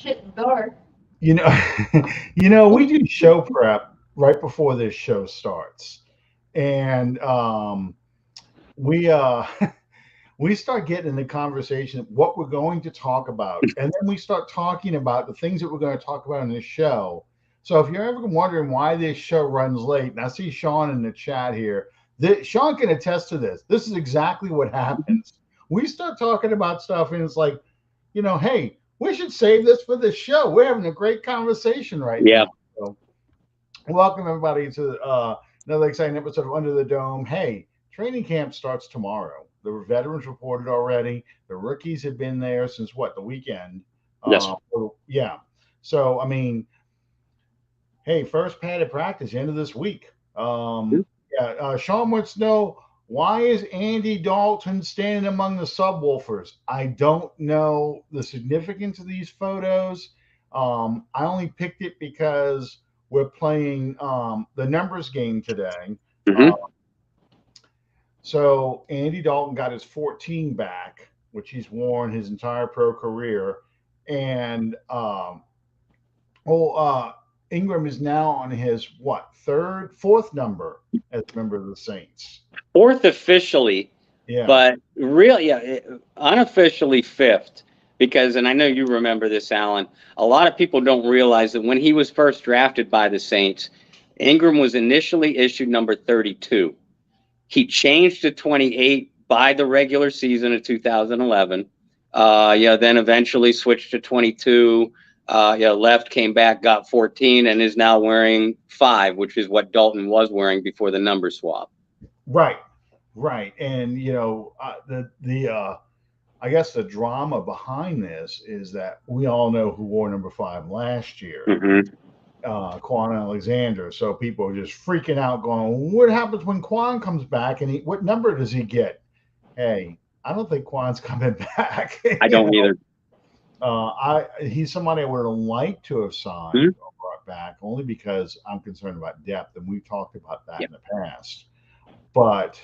Getting dark. You know, we do show prep right before this show starts, and we we start getting in the conversation of what we're going to talk about, and then we start talking about the things that we're going to talk about in this show. So if you're ever wondering why this show runs late, and I see Sean in the chat here, Sean can attest to this. This is exactly what happens. We start talking about stuff, and it's like, hey, we should save this for the show. We're having a great conversation right Yeah. now. So, welcome everybody to another exciting episode of Under the Dome. Hey, training camp starts tomorrow. The veterans reported already. The rookies have been there since what, the weekend? Yes. Yeah. So I mean, hey, first padded practice end of this week. Yeah. Sean wants to know, why is Andy Dalton standing among the subwoofers? I don't know the significance of these photos. I only picked it because we're playing the numbers game today. Hmm. So Andy Dalton got his 14 back, which he's worn his entire pro career, and Ingram is now on his fourth number as a member of the Saints. Fourth officially, Yeah. but really, unofficially fifth. Because, and I know you remember this, Alan, a lot of people don't realize that when he was first drafted by the Saints, Ingram was initially issued number 32. He changed to 28 by the regular season of 2011. Then eventually switched to 22. Left, came back, got 14, and is now wearing 5, which is what Dalton was wearing before the number swap. Right. And I guess the drama behind this is that we all know who wore number 5 last year. Mm-hmm. Quan Alexander. So people are just freaking out, going, "What happens when Quan comes back? And what number does he get?" Hey, I don't think Quan's coming back. I don't either. He's somebody I would have liked to have signed or brought back, only because I'm concerned about depth, and we've talked about that in the past. But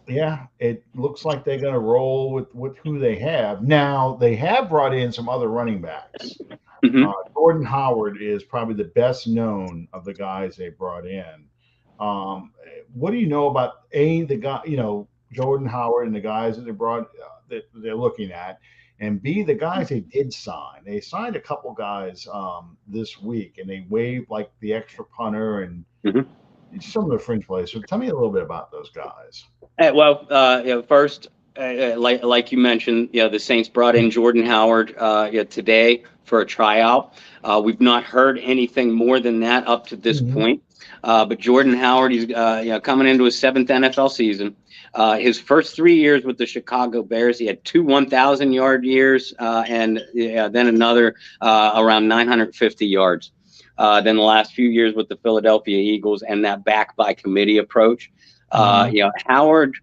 it looks like they're going to roll with who they have. Now, they have brought in some other running backs. Mm-hmm. Jordan Howard is probably the best known of the guys they brought in. What do you know about the guy, Jordan Howard and the guys that they brought that they're looking at, and B, the guys they did sign? They signed a couple guys this week, and they waived like the extra punter and some of the fringe players. So tell me a little bit about those guys. First, like you mentioned, the Saints brought in Jordan Howard today for a tryout. We've not heard anything more than that up to this point. But Jordan Howard, he's coming into his 7th NFL season. His first 3 years with the Chicago Bears, he had 2 1,000-yard years and then another around 950 yards. Then the last few years with the Philadelphia Eagles and that back by committee approach. Howard's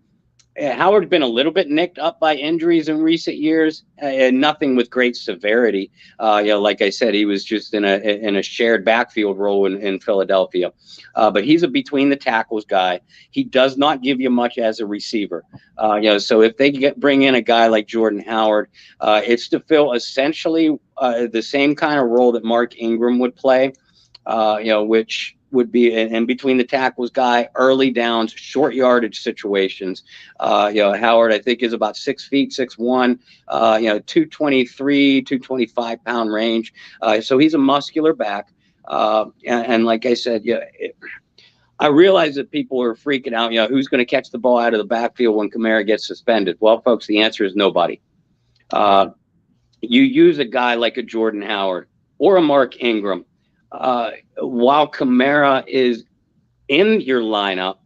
been a little bit nicked up by injuries in recent years, and nothing with great severity. Like I said, he was just in a shared backfield role in Philadelphia. But he's a between the tackles guy. He does not give you much as a receiver. So if they bring in a guy like Jordan Howard, it's to fill essentially the same kind of role that Mark Ingram would play. Which would be in between the tackles guy, early downs, short yardage situations. Howard, I think, is about 6 feet, 6'1", 223, 225 pound range. So he's a muscular back. And like I said, I realize that people are freaking out. Who's going to catch the ball out of the backfield when Kamara gets suspended? Well, folks, the answer is nobody. You use a guy like a Jordan Howard or a Mark Ingram. While Kamara is in your lineup,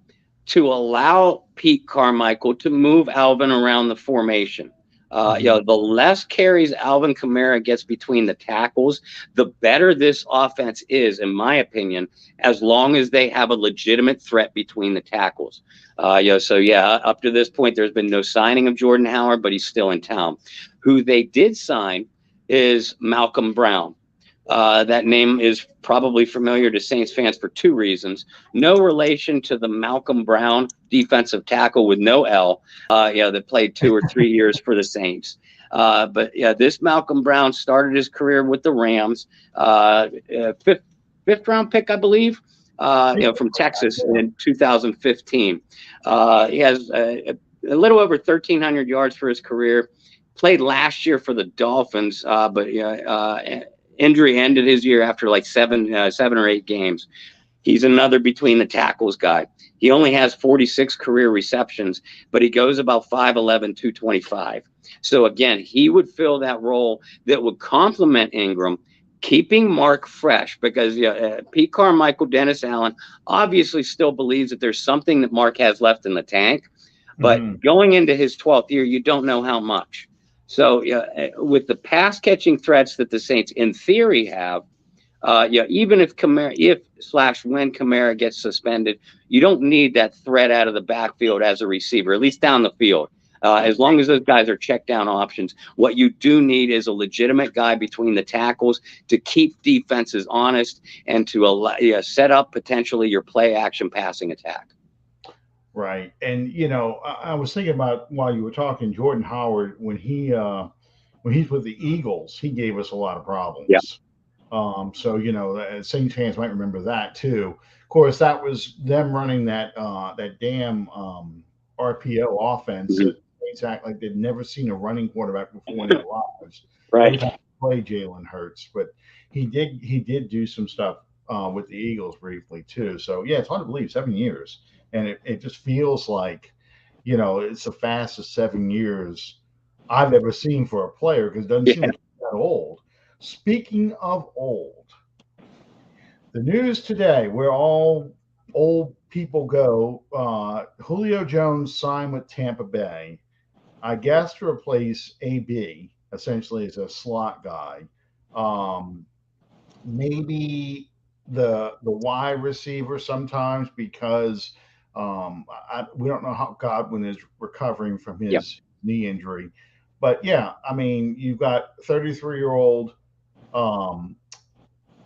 to allow Pete Carmichael to move Alvin around the formation. The less carries Alvin Kamara gets between the tackles, the better this offense is, in my opinion, as long as they have a legitimate threat between the tackles. Up to this point, there's been no signing of Jordan Howard, but he's still in town. Who they did sign is Malcolm Brown. That name is probably familiar to Saints fans for 2 reasons. No relation to the Malcolm Brown defensive tackle with no L, that played 2 or 3 years for the Saints. But yeah, this Malcolm Brown started his career with the Rams, fifth round pick, I believe, from Texas in 2015. He has a little over 1,300 yards for his career. Played last year for the Dolphins, but injury ended his year after like seven or 8 games. He's another between the tackles guy. He only has 46 career receptions, but he goes about 5'11", 225. So again, he would fill that role that would complement Ingram, keeping Mark fresh, because Pete Carmichael, Dennis Allen obviously still believes that there's something that Mark has left in the tank, but going into his 12th year, you don't know how much. So with the pass catching threats that the Saints in theory have, even if when Kamara gets suspended, you don't need that threat out of the backfield as a receiver, at least down the field. As long as those guys are check down options, what you do need is a legitimate guy between the tackles to keep defenses honest and to set up potentially your play action passing attack. Right. And, I was thinking about while you were talking, Jordan Howard, when he's with the Eagles, he gave us a lot of problems. Yeah. So, Saints fans might remember that too. Of course, that was them running that damn RPO offense that Saints act like they'd never seen a running quarterback before in their lives. Right. Every time they play Jalen Hurts, but he did do some stuff with the Eagles briefly too. So yeah, it's hard to believe 7 years, and it just feels like it's the fastest 7 years I've ever seen for a player, because it doesn't seem like he's that old. Speaking of old, the news today, where all old people go, Julio Jones signed with Tampa Bay, I guess to replace AB, essentially as a slot guy. Maybe the wide receiver sometimes, because we don't know how Godwin is recovering from his knee injury. But yeah, I mean, you've got 33-year-old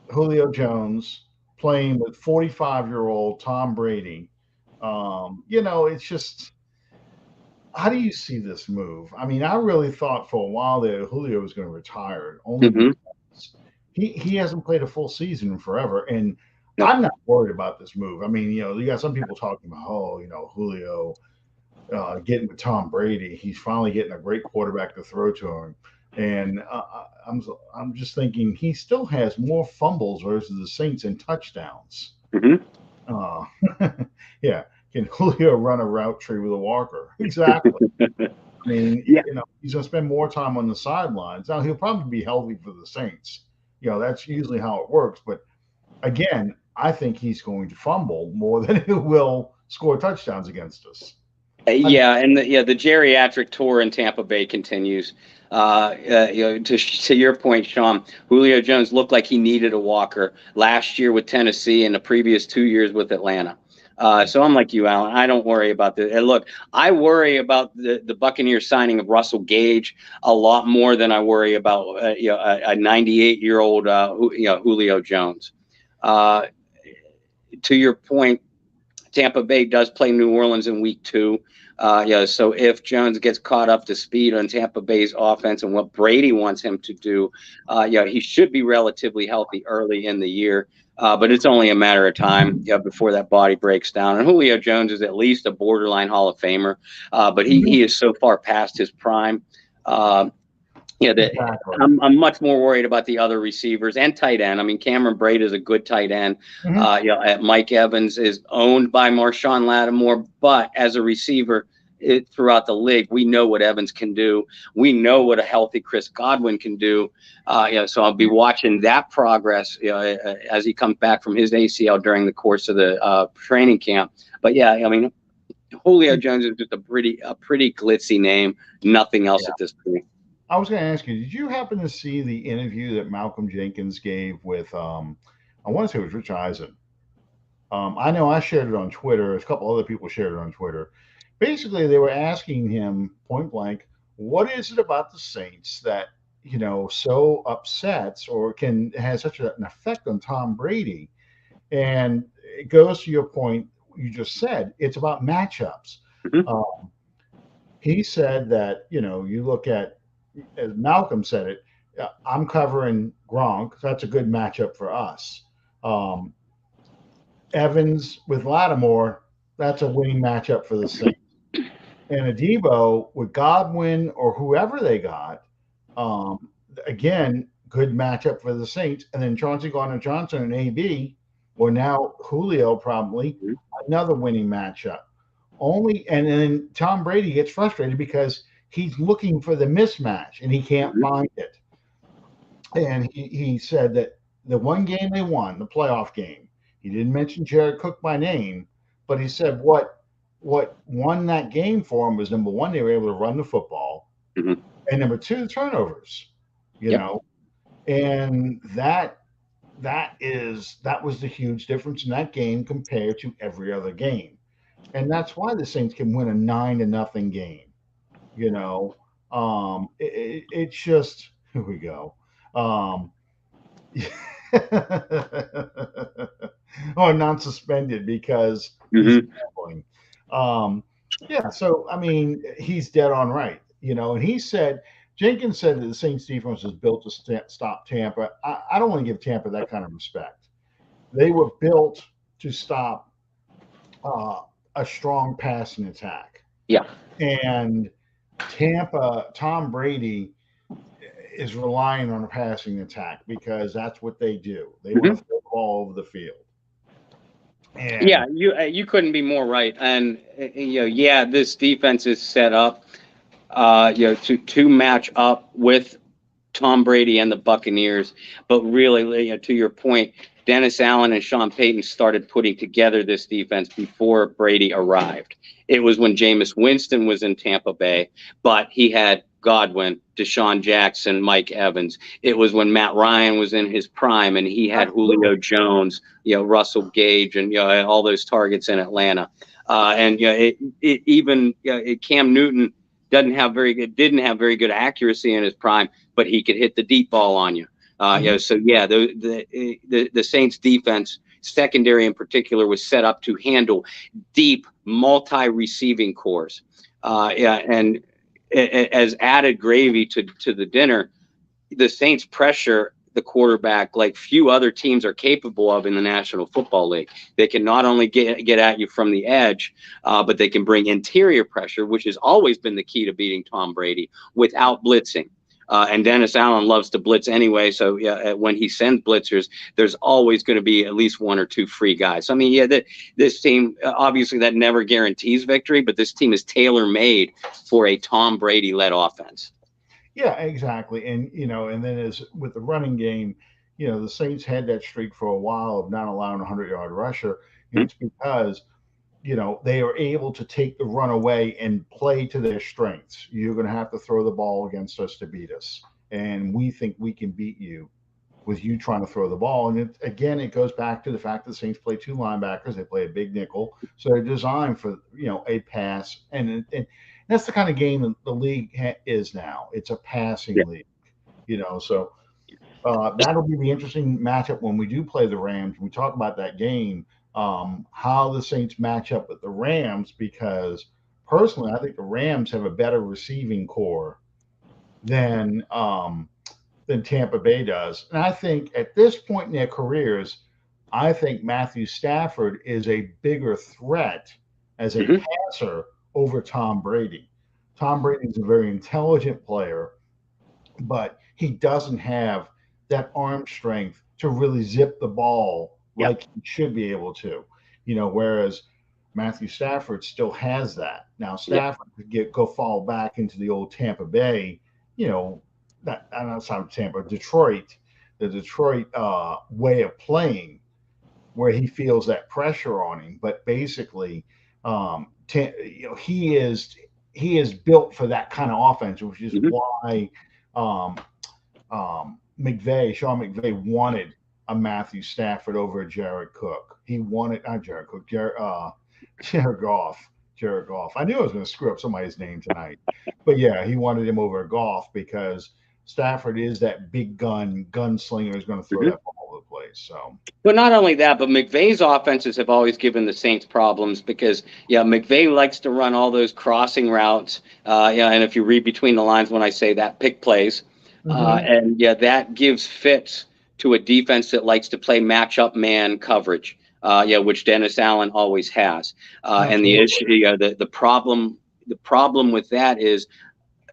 Julio Jones playing with 45-year-old Tom Brady. It's just, how do you see this move? I mean, I really thought for a while that Julio was going to retire, only because he hasn't played a full season in forever. And I'm not worried about this move. I mean, you got some people talking about, Julio getting with Tom Brady. He's finally getting a great quarterback to throw to him. And I'm just thinking he still has more fumbles versus the Saints in touchdowns. Yeah. Can Julio run a route tree with a walker? Exactly. I mean, he's going to spend more time on the sidelines. Now, he'll probably be healthy for the Saints. That's usually how it works. But again, I think he's going to fumble more than he will score touchdowns against us. And the geriatric tour in Tampa Bay continues. To your point, Sean, Julio Jones looked like he needed a walker last year with Tennessee and the previous 2 years with Atlanta. So I'm like you, Alan. I don't worry about this. And look, I worry about the Buccaneers signing of Russell Gage a lot more than I worry about a 98-year-old Julio Jones. To your point, Tampa Bay does play New Orleans in week 2. So if Jones gets caught up to speed on Tampa Bay's offense and what Brady wants him to do, he should be relatively healthy early in the year. But it's only a matter of time before that body breaks down. And Julio Jones is at least a borderline Hall of Famer, but he is so far past his prime. I'm much more worried about the other receivers and tight end. I mean, Cameron Braid is a good tight end. Mike Evans is owned by Marshawn Lattimore, but as a receiver throughout the league, we know what Evans can do. We know what a healthy Chris Godwin can do. So I'll be watching that progress as he comes back from his ACL during the course of the training camp. But Julio Jones is just a pretty glitzy name. Nothing else at this point. I was going to ask you, did you happen to see the interview that Malcolm Jenkins gave with, I want to say it was Rich Eisen. I know I shared it on Twitter. A couple other people shared it on Twitter. Basically, they were asking him point blank, what is it about the Saints that, so upsets or has such an effect on Tom Brady? And it goes to your point you just said. It's about matchups. He said that, you look at as Malcolm said it, I'm covering Gronk. That's a good matchup for us. Um, Evans with Lattimore, that's a winning matchup for the Saints. And a Debo with Godwin or whoever they got, um, again, good matchup for the Saints. And then Chauncey Gardner Johnson and AB, or now Julio probably, another winning matchup. Only and then Tom Brady gets frustrated because he's looking for the mismatch and he can't find it. And he said that the one game they won, the playoff game, he didn't mention Jared Cook by name, but he said what won that game for him was number one, they were able to run the football, Mhm. and number two, the turnovers. You Yep. know, and that was the huge difference in that game compared to every other game. And that's why the Saints can win a 9-0 game. You know, it's just here we go. Um, oh, non-suspended because he's Mhm. gambling. Um, yeah, so I mean, he's dead on right. And he said Jenkins said that the Saints defense was built to stop Tampa. I don't want to give Tampa that kind of respect. They were built to stop uh, a strong passing attack, Yeah. and Tampa, Tom Brady is relying on a passing attack because that's what they do. They want Mhm. to throw the ball over the field. Yeah, And you couldn't be more right. And yeah, this defense is set up, to match up with Tom Brady and the Buccaneers. But really, to your point, Dennis Allen and Sean Payton started putting together this defense before Brady arrived. It was when Jameis Winston was in Tampa Bay, but he had Godwin, Deshaun Jackson, Mike Evans. It was when Matt Ryan was in his prime and he had absolutely, Julio Jones, Russell Gage, and all those targets in Atlanta. And even Cam Newton didn't have very good accuracy in his prime, but he could hit the deep ball on you. So yeah, the Saints defense secondary in particular was set up to handle deep multi-receiving cores. And as added gravy to the dinner, the Saints pressure the quarterback like few other teams are capable of in the National Football League. They can not only get at you from the edge, but they can bring interior pressure, which has always been the key to beating Tom Brady, without blitzing. And Dennis Allen loves to blitz anyway. So yeah, when he sends blitzers, there's always going to be at least one or two free guys. I mean, yeah, this team, obviously that never guarantees victory, but this team is tailor-made for a Tom Brady-led offense. yeah, exactly. And then as with the running game, the Saints had that streak for a while of not allowing a 100-yard rusher, and it's because they are able to take the run away and play to their strengths. You're going to have to throw the ball against us to beat us, and we think we can beat you with you trying to throw the ball. And again, it goes back to the fact that the Saints play two linebackers. They play a big nickel, so they're designed for a pass. And that's the kind of game that the league is now. It's a passing league, So that'll be the interesting matchup when we do play the Rams. We talk about that game, how the Saints match up with the Rams, because personally, I think the Rams have a better receiving core than Tampa Bay does. And I think at this point in their careers, I think Matthew Stafford is a bigger threat as a Mm-hmm. passer over Tom Brady. Tom Brady is a very intelligent player, but he doesn't have that arm strength to really zip the ball Yep. like he should be able to. Whereas Matthew Stafford still has that. Now Yep. Stafford could go fall back into the old Tampa Bay, you know, not outside of Tampa, Detroit, the Detroit way of playing, where he feels that pressure on him. But basically, he is built for that kind of offense, which is Mm-hmm. why um, Sean McVay wanted a Matthew Stafford over Jared Cook. He wanted not Jared Cook, Jared Goff. Jared Goff. I knew I was going to screw up somebody's name tonight, but yeah, he wanted him over Goff because Stafford is that big gunslinger who's going to throw Mm-hmm. that ball over the place. So, but not only that, but McVay's offenses have always given the Saints problems because, yeah, McVay likes to run all those crossing routes. Yeah, and if you read between the lines when I say that, pick plays. And yeah, that gives fits to a defense that likes to play matchup man coverage. Yeah, which Dennis Allen always has. And the issue, the problem with that is,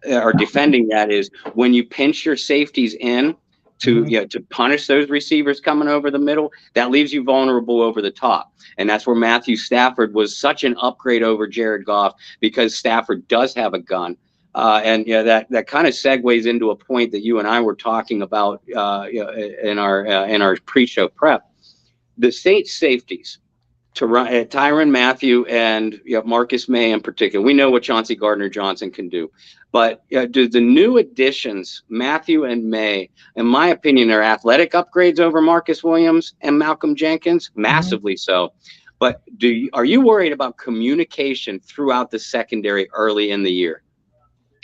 or defending that is, when you pinch your safeties in to punish those receivers coming over the middle, that leaves you vulnerable over the top. And that's where Matthew Stafford was such an upgrade over Jared Goff, because Stafford does have a gun. And yeah, that kind of segues into a point that you and I were talking about in our pre-show prep. The Saints safeties, to run Tyrann Mathieu and Marcus Maye in particular. We know what Chauncey Gardner-Johnson can do. But do the new additions, Mathieu and Maye, in my opinion, are athletic upgrades over Marcus Williams and Malcolm Jenkins, massively so. But are you worried about communication throughout the secondary early in the year?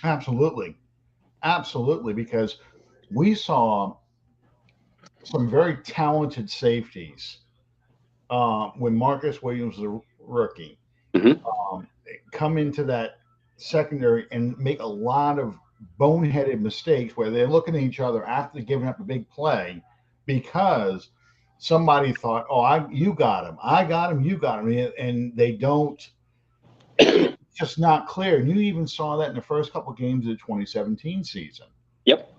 Absolutely. Absolutely, because we saw some very talented safeties when Marcus Williams was a rookie, come into that secondary and make a lot of boneheaded mistakes where they're looking at each other after giving up a big play because somebody thought, "Oh, you got him, I got him, you got him," and they don't. It's just not clear. And you even saw that in the first couple of games of the 2017 season. Yep.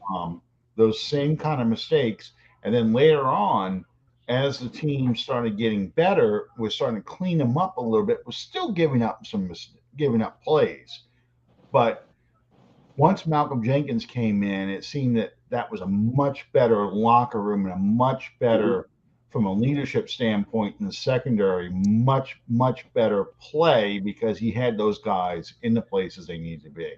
Those same kind of mistakes, and then later on, as the team started getting better, we're starting to clean them up a little bit. We're still giving up plays, but once Malcolm Jenkins came in, it seemed that was a much better locker room and a much better, from a leadership standpoint in the secondary, much better play because he had those guys in the places they need to be.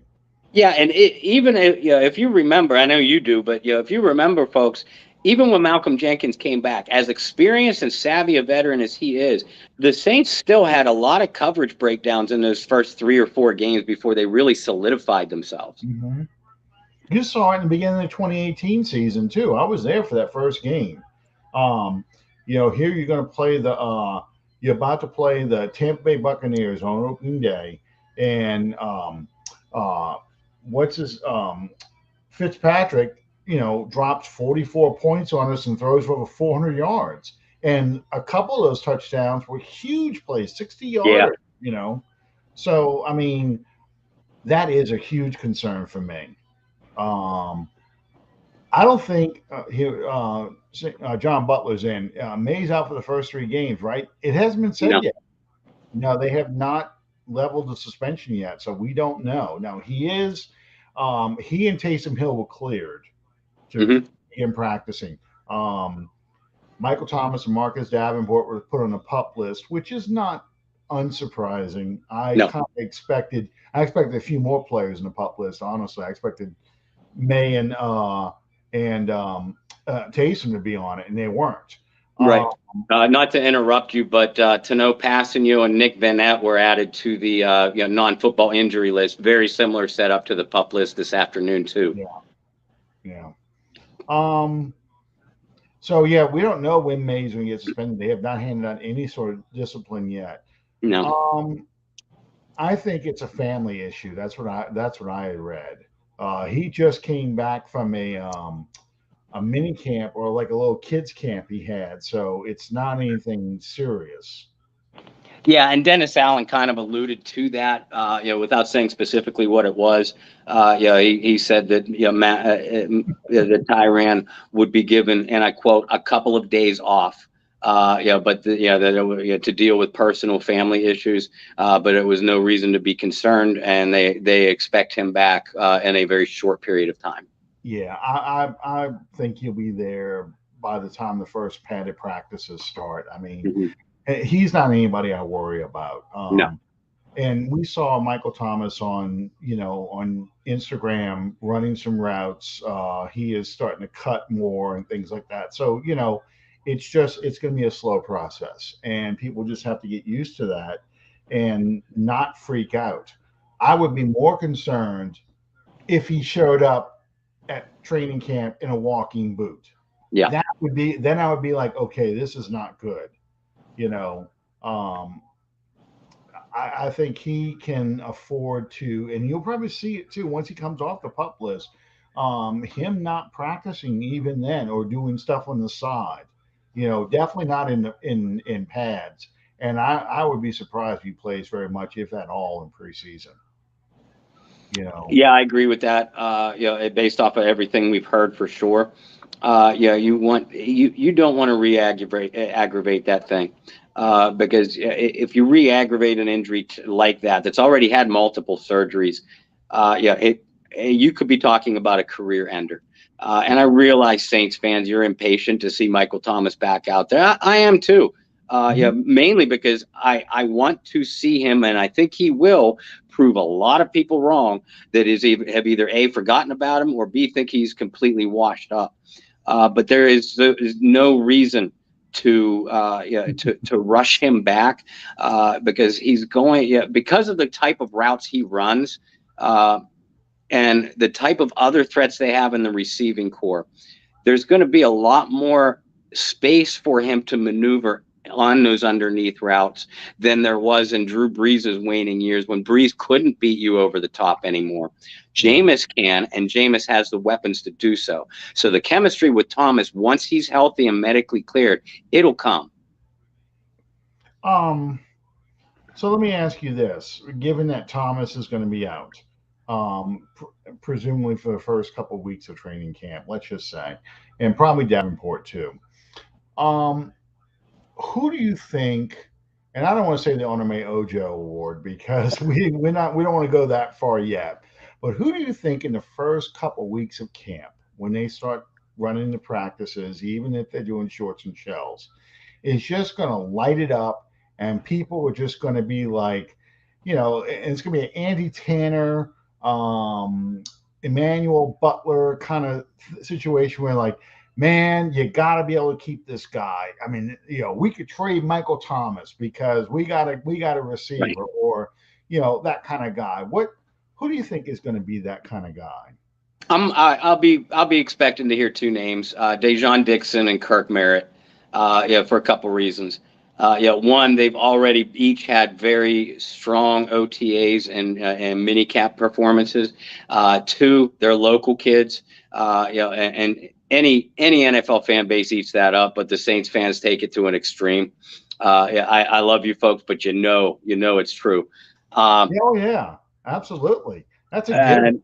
Yeah, and even if you remember, I know you do, but if you remember, folks, even when Malcolm Jenkins came back, as experienced and savvy a veteran as he is, the Saints still had a lot of coverage breakdowns in those first 3 or 4 games before they really solidified themselves. You saw it in the beginning of the 2018 season too. I was there for that first game. Here you're going to play you're about to play the Tampa Bay Buccaneers on opening day, and Fitzpatrick, drops 44 points on us and throws for over 400 yards. And a couple of those touchdowns were huge plays, 60 yards, So, I mean, that is a huge concern for me. I don't think John Butler's in. May's out for the first 3 games, right? It hasn't been said yet. No, they have not leveled the suspension yet, so we don't know. Now, he is. He and Taysom Hill were cleared to begin practicing. Michael Thomas and Marcus Davenport were put on the PUP list, which is not unsurprising. I expected a few more players in the PUP list. Honestly, I expected Maye and Taysom to be on it, and they weren't. Right. Not to interrupt you, but Tano Passanio and Nick Vanette were added to the non-football injury list. Very similar setup to the PUP list this afternoon too. Yeah. So we don't know when Maye's going to get suspended. They have not handed out any sort of discipline yet. No. I think it's a family issue. That's what I had read. He just came back from a mini camp or like a little kids camp he had, so it's not anything serious. Yeah, and Dennis Allen kind of alluded to that, without saying specifically what it was. He said that that Tyrann would be given, and I quote, a couple of days off. To deal with personal family issues, but it was no reason to be concerned, and they expect him back in a very short period of time. Yeah, I think he'll be there by the time the first padded practices start. I mean, he's not anybody I worry about. No. And we saw Michael Thomas on Instagram running some routes. He is starting to cut more and things like that. So it's going to be a slow process, and people just have to get used to that and not freak out. I would be more concerned if he showed up at training camp in a walking boot. Yeah. that would be, then I would be like, okay, this is not good. You know, um, I think he can afford to, and you'll probably see it too once he comes off the pup list. Him not practicing even then or doing stuff on the side, definitely not in pads. And I would be surprised if he plays very much, if at all, in preseason. You know, Yeah, I agree with that. Based off of everything we've heard for sure. You don't want to aggravate that thing, because if you re-aggravate an injury like that, that's already had multiple surgeries, you could be talking about a career ender. And I realize, Saints fans, you're impatient to see Michael Thomas back out there. I am too. Mainly because I want to see him, and I think he will prove a lot of people wrong that have either A, forgotten about him, or B, think he's completely washed up. But there is no reason to rush him back, because he's going, because of the type of routes he runs, and the type of other threats they have in the receiving core. There's going to be a lot more space for him to maneuver on those underneath routes than there was in Drew Brees' waning years, when Brees couldn't beat you over the top anymore. Jameis can, and Jameis has the weapons to do so. So the chemistry with Thomas, once he's healthy and medically cleared, it'll come. So let me ask you this: given that Thomas is going to be out, presumably for the first couple of weeks of training camp, let's just say, and probably Davenport too. Um, who do you think? And I don't want to say the Onome Ojo Award, because we don't want to go that far yet. But who do you think in the first couple of weeks of camp, when they start running the practices, even if they're doing shorts and shells, is just going to light it up, and people are just going to be like, and it's going to be an Andy Tanner, Emmanuel Butler kind of situation where, like, man, you got to be able to keep this guy. I mean, we could trade Michael Thomas because we got a receiver, Right. or that kind of guy. Who do you think is going to be that kind of guy? I'll be expecting to hear two names, Dejon Dixon and Kirk Merritt, for a couple reasons. One, they've already each had very strong OTAs and mini cap performances. Two, they're local kids. And any NFL fan base eats that up, but the Saints fans take it to an extreme. I love you folks, but it's true. Oh yeah, absolutely. That's a given.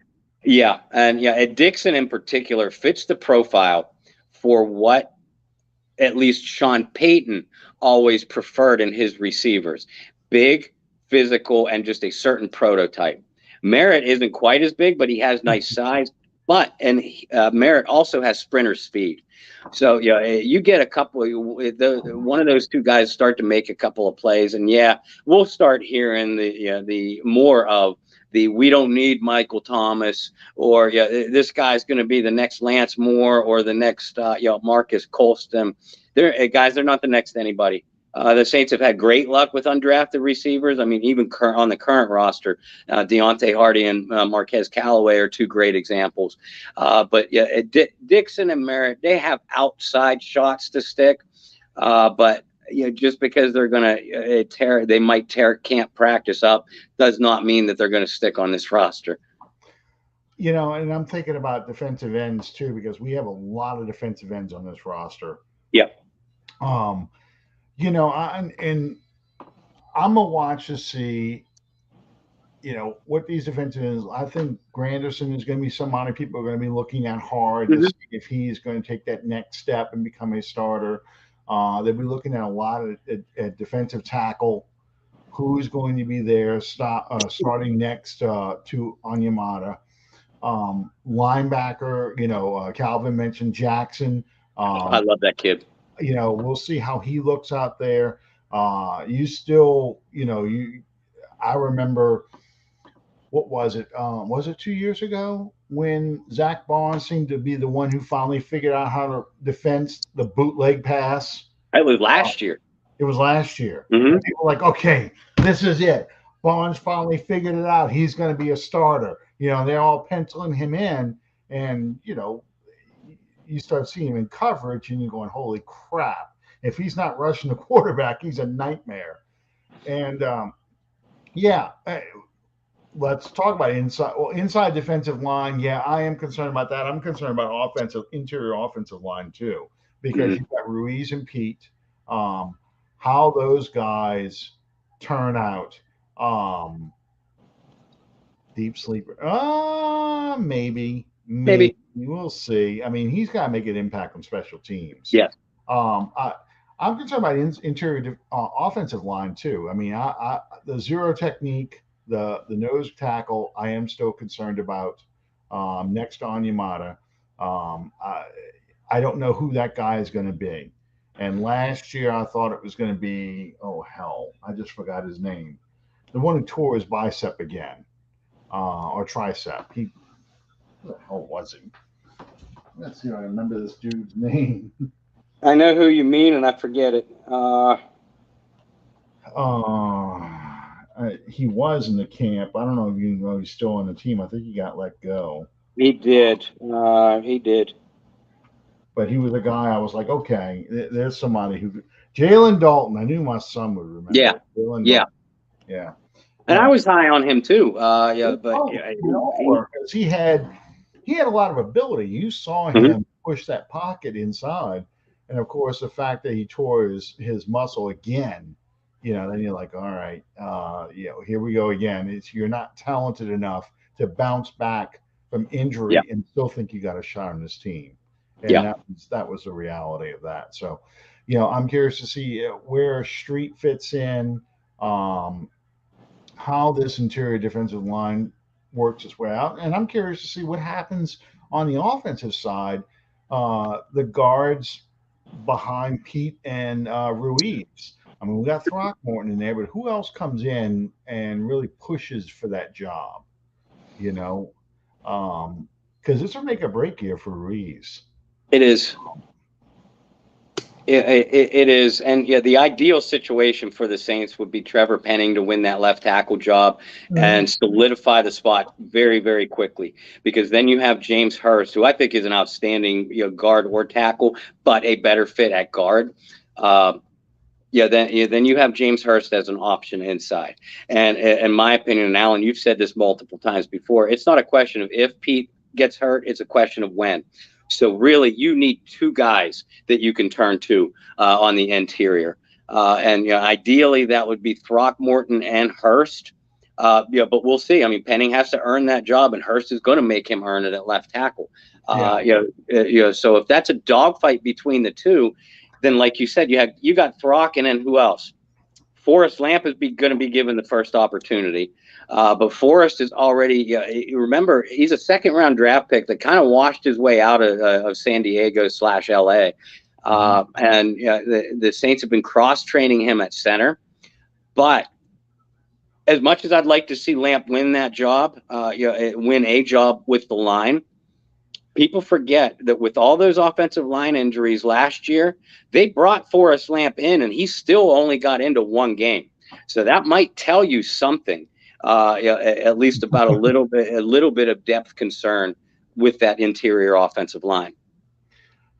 And Dixon in particular fits the profile for what at least Sean Payton always preferred in his receivers: big, physical, and just a certain prototype. Merritt isn't quite as big, but he has nice size. Merritt also has sprinter speed. So you get a couple. One of those two guys start to make a couple of plays, and we'll start hearing the more of the "we don't need Michael Thomas," or this guy's going to be the next Lance Moore or the next Marcus Colston. They're not the next anybody. The Saints have had great luck with undrafted receivers. I mean, even on the current roster, Deontay Hardy and Marquez Callaway are two great examples. But Dixon and Merritt, they have outside shots to stick. But just because they're going to they might tear camp practice up, does not mean that they're going to stick on this roster. And I'm thinking about defensive ends too, because we have a lot of defensive ends on this roster. Yep. I'm gonna watch to see, what these defensive ends. I think Granderson is going to be somebody people are going to be looking at hard to see if he's going to take that next step and become a starter. They'll be looking at a lot at defensive tackle, who's going to be there starting next to Onyemata. Linebacker, Calvin mentioned Jackson. I love that kid. We'll see how he looks out there. I remember, what was it? Was it 2 years ago when Zach Barnes seemed to be the one who finally figured out how to defend the bootleg pass? It was last year. It was last year. Mm-hmm. And people were like, okay, this is it. Barnes finally figured it out. He's going to be a starter. They're all penciling him in, and you start seeing him in coverage, and you're going, holy crap! If he's not rushing the quarterback, he's a nightmare. And yeah, let's talk about inside. Well, inside defensive line. Yeah, I am concerned about that. I'm concerned about interior offensive line too, because Mhm. you've got Ruiz and Pete. How those guys turn out. Um, Deep sleeper. Maybe Maybe. we'll see. I mean, he's got to make an impact on special teams. Yes. Um, I, I'm concerned about interior offensive line too. I mean, the zero technique, the nose tackle, I am still concerned about. Next on Yamada, um, I, I don't know who that guy is going to be. And last year, I thought it was going to be, oh hell, I just forgot his name. The one who tore his bicep again, or tricep. Who the hell was he? Let's see if I remember this dude's name. I know who you mean, and I forget it. He was in the camp. I don't know if you know he's still on the team. I think he got let go. He did. He did. But he was a guy I was like, okay, there's somebody who. Jalen Dalton. I knew my son would remember. Yeah. Jalen Yeah. Dalton. Yeah. And I Yeah. was high on him too. Yeah, but Oh, yeah, we all were, 'cause he had a lot of ability. You saw Mhm. him push that pocket inside, and of course, the fact that he tore his muscle again, then you're like, all right, here we go again. You're not talented enough to bounce back from Yeah. injury and still think you got a shot on this team, and Yeah. that was the reality of that. So, I'm curious to see where Street fits in. Um, how this interior defensive line works its way out. And I'm curious to see what happens on the offensive side. The guards behind Pete and Ruiz. I mean, we got Throckmorton in there, but who else comes in and really pushes for that job? You know, because this will make a break here for Ruiz. It is. It is, and yeah, the ideal situation for the Saints would be Trevor Penning to win that left tackle job Mhm. and solidify the spot very, very quickly. Because then you have James Hurst, who I think is an outstanding guard or tackle, but a better fit at guard. Um, then you have James Hurst as an option inside. And in my opinion, and Alan, you've said this multiple times before, it's not a question of if Pete gets hurt, it's a question of when. So really, you need two guys that you can turn to on the interior. And ideally, that would be Throckmorton and Hurst. But we'll see. I mean, Penning has to earn that job, and Hurst is going to make him earn it at left tackle. Yeah. So if that's a dogfight between the two, then like you said, you got Throck, and then who else? Forrest Lamp is going to be given the first opportunity. But Forrest is already, remember, he's a second round draft pick that kind of washed his way out of San Diego / LA. And the Saints have been cross training him at center. But as much as I'd like to see Lamp win that job, win a job with the line, people forget that with all those offensive line injuries last year, they brought Forrest Lamp in, and he still only got into one game. So that might tell you something, at least about a little bit of depth concern with that interior offensive line.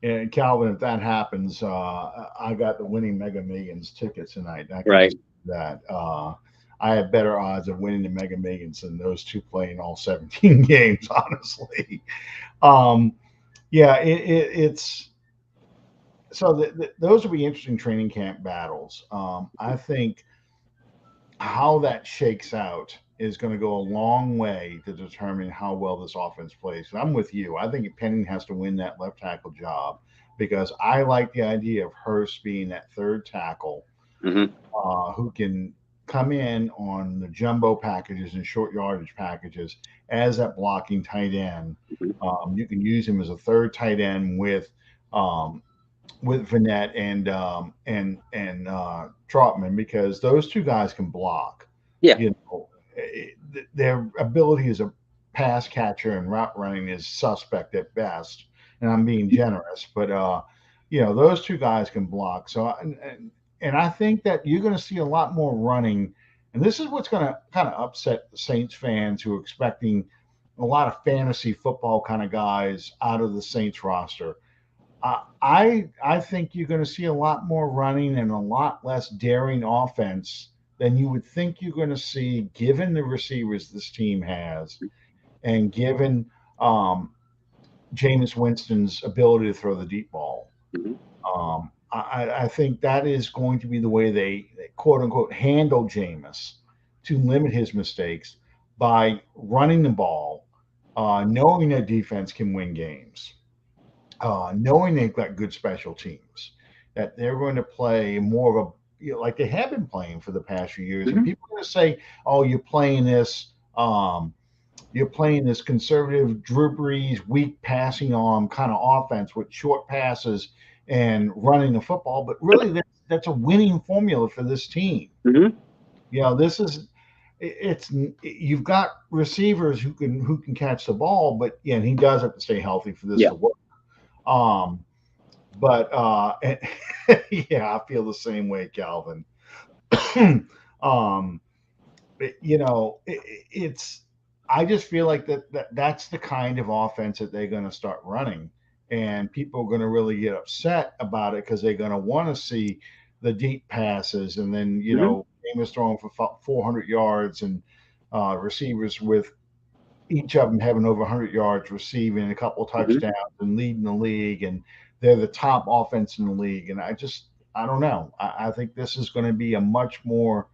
And Calvin, if that happens, I got the winning Mega Millions tickets tonight. I can Right. just do that. I have better odds of winning the Mega Millions than those two playing all 17 games, honestly. Um, yeah, it's so those will be interesting training camp battles. I think how that shakes out is going to go a long way to determine how well this offense plays. And I'm with you. I think Penning has to win that left tackle job because I like the idea of Hurst being that third tackle Mm-hmm. who can come in on the jumbo packages and short yardage packages as that blocking tight end. You can use him as a third tight end um, with Vanette and Trotman because those two guys can block. Yeah. Their ability as a pass catcher and route running is suspect at best, and I'm being generous, but those two guys can block. So and I think that you're going to see a lot more running, and this is what's going to kind of upset the Saints fans who are expecting a lot of fantasy football kind of guys out of the Saints roster. I think you're going to see a lot more running and a lot less daring offense than you would think you're going to see, given the receivers this team has, and given Jameis Winston's ability to throw the deep ball. Mhm. I think that is going to be the way they quote unquote handle Jameis to limit his mistakes by running the ball, knowing that defense can win games, knowing they've got good special teams, that they're going to play more of a, like they have been playing for the past few years. And Mhm. people are going to say, "Oh, you're playing this conservative Drew Brees weak passing arm kind of offense with short passes and running the football." But really, that's a winning formula for this team. Mhm. This is it's you've got receivers who can catch the ball, but yeah, and he does have to stay healthy for this Yeah. to work. Um, but yeah, I feel the same way, Calvin. um, it's I just feel like that's the kind of offense that they're going to start running, and people are going to really get upset about it because they're going to want to see the deep passes, and then Mhm. Amos throwing for 400 yards, and receivers with each of them having over 100 yards receiving, a couple of Mhm. touchdowns, and leading the league, and they're the top offense in the league. And I don't know. I think this is going to be a much more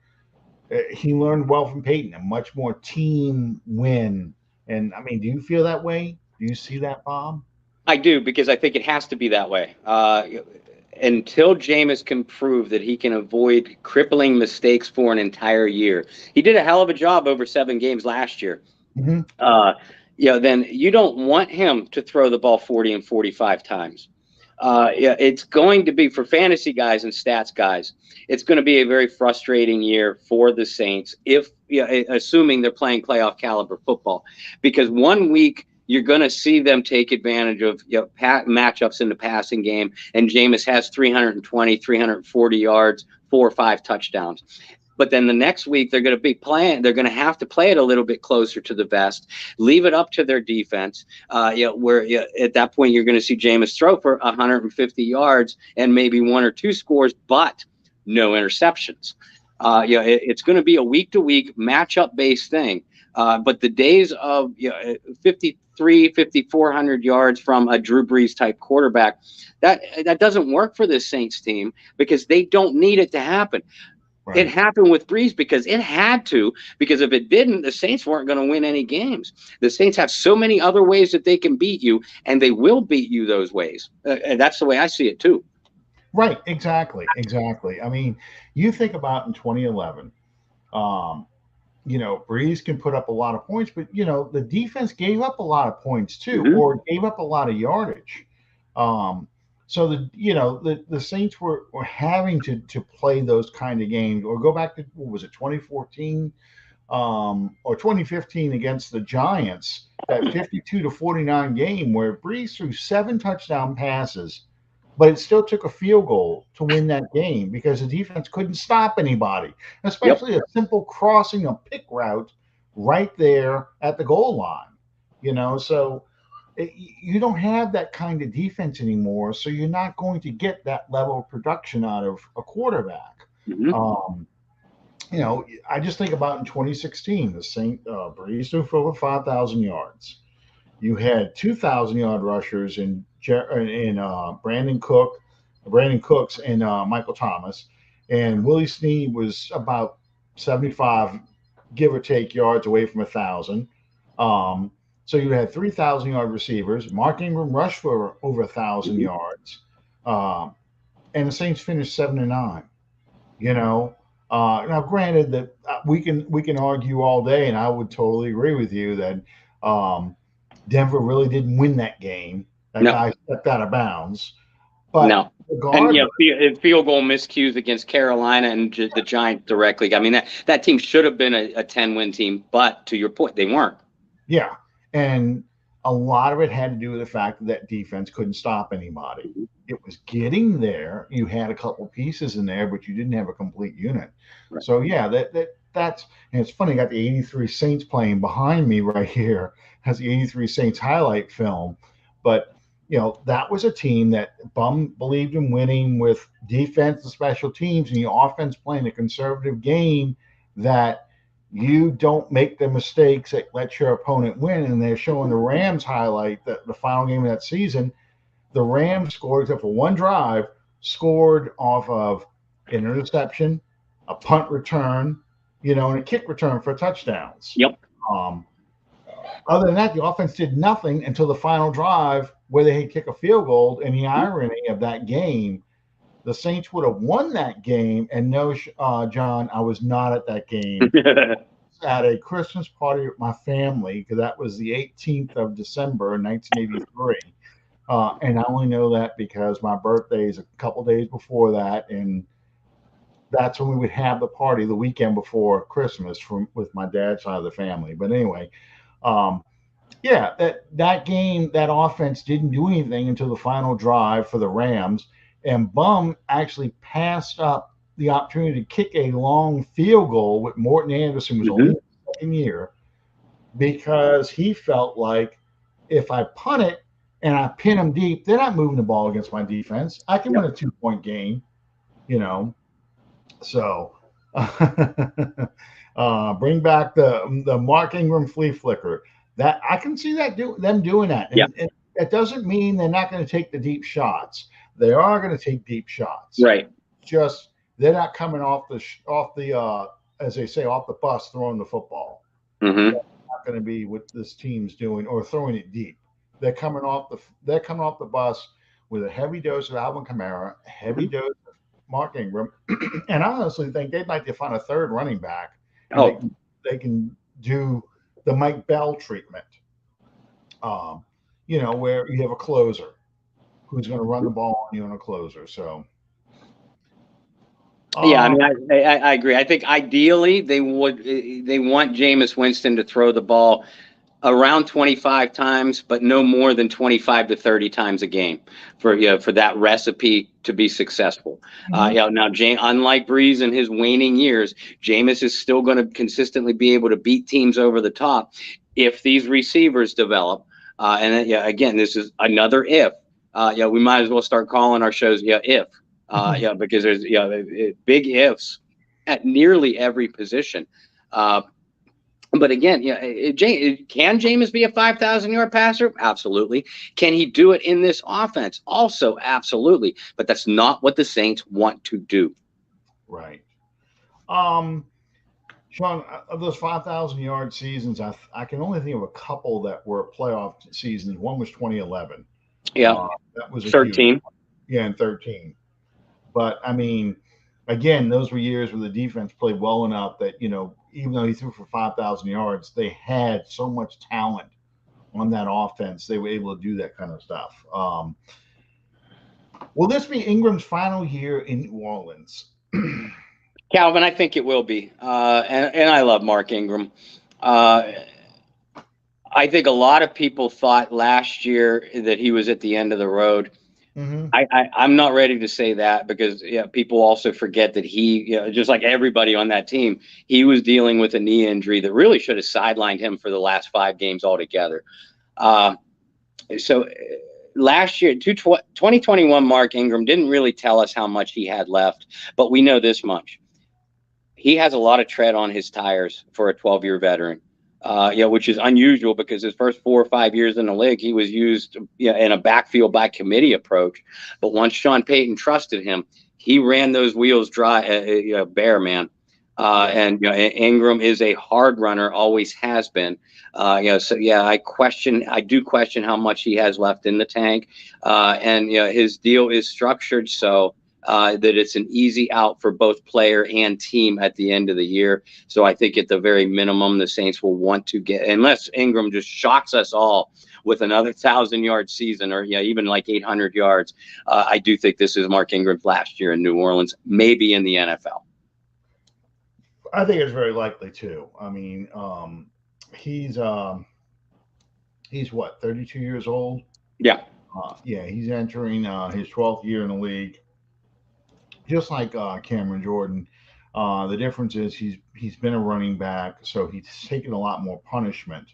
he learned well from Peyton, a much more team win. And I mean, do you feel that way? Do you see that, Bob? I do, because I think it has to be that way. Until Jameis can prove that he can avoid crippling mistakes for an entire year. He did a hell of a job over 7 games last year. Mm-hmm. Uh, then you don't want him to throw the ball 40 and 45 times. Yeah, it's going to be, for fantasy guys and stats guys, it's going to be a very frustrating year for the Saints, if assuming they're playing playoff caliber football, because one week you're going to see them take advantage of matchups in the passing game, and Jameis has 320, 340 yards, 4 or 5 touchdowns. But then the next week they're going to be playing. They're going to have to play it a little bit closer to the vest, leave it up to their defense. Where at that point you're going to see Jameis throw for 150 yards and maybe 1 or 2 scores, but no interceptions. It's going to be a week-to-week matchup-based thing. But the days of 53, 5,400 yards from a Drew Brees type quarterback, that doesn't work for this Saints team, because they don't need it to happen. It Right. happened with Brees because it had to, because if it didn't, the Saints weren't going to win any games. The Saints have so many other ways that they can beat you, and they will beat you those ways. And that's the way I see it too. Right. Exactly. Exactly. I mean, you think about in 2011, um, Breeze can put up a lot of points, but the defense gave up a lot of points too, Mm-hmm. or gave up a lot of yardage. Um, so the Saints were having to play those kind of games, or go back to, what was it, 2014 or 2015 against the Giants, that 52-49 game where Breeze threw 7 touchdown passes, but it still took a field goal to win that game because the defense couldn't stop anybody, Yep. especially a simple crossing a pick route right there at the goal line. So you don't have that kind of defense anymore, so you're not going to get that level of production out of a quarterback. Mm-hmm. Um, I just think about in 2016, the Saint Breeze threw for over 5,000 yards. You had 2,000-yard rushers in Brandon Cooks, and Michael Thomas, and Willie Snead was about 75, give or take, yards away from 1,000. Um, so you had 3,000-yard receivers. Mark Ingram rushed for over 1,000 Mm-hmm. yards, um, and the Saints finished 7-9. You know, now granted that we can argue all day, and I would totally agree with you that um, Denver really didn't win that game. That No, guy stepped out of bounds. But no. And regardless, field goal miscues against Carolina and the Giants directly. I mean, that team should have been a 10-win team, but to your point, they weren't. yeah, and a lot of it had to do with the fact that defense couldn't stop anybody. Mhm. It was getting there. You had a couple pieces in there, but you didn't have a complete unit. Right. So yeah, that's and it's funny. I got the '83 Saints playing behind me right here. Has the '83 Saints highlight film, but that was a team that Bum believed in winning with defense and special teams, and the offense playing a conservative game that you don't make the mistakes that let your opponent win. And they're showing the Rams highlight that the final game of that season, the Rams scored, except for one drive, scored off of an interception, a punt return, and a kick return for touchdowns. Yep. Other than that, the offense did nothing until the final drive where they had kick a field goal. And the irony of that game, the Saints would have won that game. And no, John, I was not at that game. At a Christmas party with my family, because that was the 18th of December, 1983. And I only know that because my birthday is a couple days before that. And that's when we would have the party the weekend before Christmas with my dad's side of the family. But anyway, that game, that offense didn't do anything until the final drive for the Rams, and Bum actually passed up the opportunity to kick a long field goal with Morton Anderson was only in the second year, because he felt like if I punt it and I pin them deep, they're not moving the ball against my defense. I can win a 2-point game, So bring back the Mark Ingram flea flicker. That I can see them doing that. And it doesn't mean they're not going to take the deep shots. They are going to take deep shots. Right. Just they're not coming off the as they say, off the bus throwing the football. Mm-hmm. That's not going to be what this team's doing, or throwing it deep. They're coming off the bus with a heavy dose of Alvin Kamara, a heavy dose of Mark Ingram, and I honestly think they'd like to find a third running back. They can do the Mike Bell treatment, where you have a closer who's going to run the ball on you and a closer. So, I mean, I agree. I think ideally they want Jameis Winston to throw the ball around 25 times, but no more than 25 to 30 times a game for that recipe to be successful. Mm-hmm. Now, unlike Breeze in his waning years, Jameis is still going to consistently be able to beat teams over the top if these receivers develop. Again, this is another if. We might as well start calling our shows if. Because there's big ifs at nearly every position. But again, can Jameis be a 5,000-yard passer? Absolutely. Can he do it in this offense? Also, absolutely. But that's not what the Saints want to do. Right. Sean, of those 5,000-yard seasons, I can only think of a couple that were playoff seasons. One was 2011. Yeah. That was 13. And 13. But, I mean, again, those were years where the defense played well enough that, even though he threw for 5,000 yards, they had so much talent on that offense. They were able to do that kind of stuff. Will this be Ingram's final year in New Orleans? Calvin, I think it will be. And I love Mark Ingram. I think a lot of people thought last year that he was at the end of the road. Mm-hmm. I'm not ready to say that, because people also forget that he, just like everybody on that team, he was dealing with a knee injury that really should have sidelined him for the last 5 games altogether. So last year, 2021, Mark Ingram didn't really tell us how much he had left, but we know this much. He has a lot of tread on his tires for a 12-year veteran. Which is unusual, because his first 4 or 5 years in the league, he was used in a backfield by committee approach. But once Sean Payton trusted him, he ran those wheels dry, bare, man. Ingram is a hard runner, always has been. I do question how much he has left in the tank. His deal is structured so that it's an easy out for both player and team at the end of the year. So I think at the very minimum, the Saints will want to get, unless Ingram just shocks us all with another 1,000-yard season, or even like 800 yards. I do think this is Mark Ingram's last year in New Orleans, maybe in the NFL. I think it's very likely too. I mean, he's what, 32 years old? Yeah. He's entering his 12th year in the league. Just like Cameron Jordan, the difference is he's been a running back, so he's taken a lot more punishment.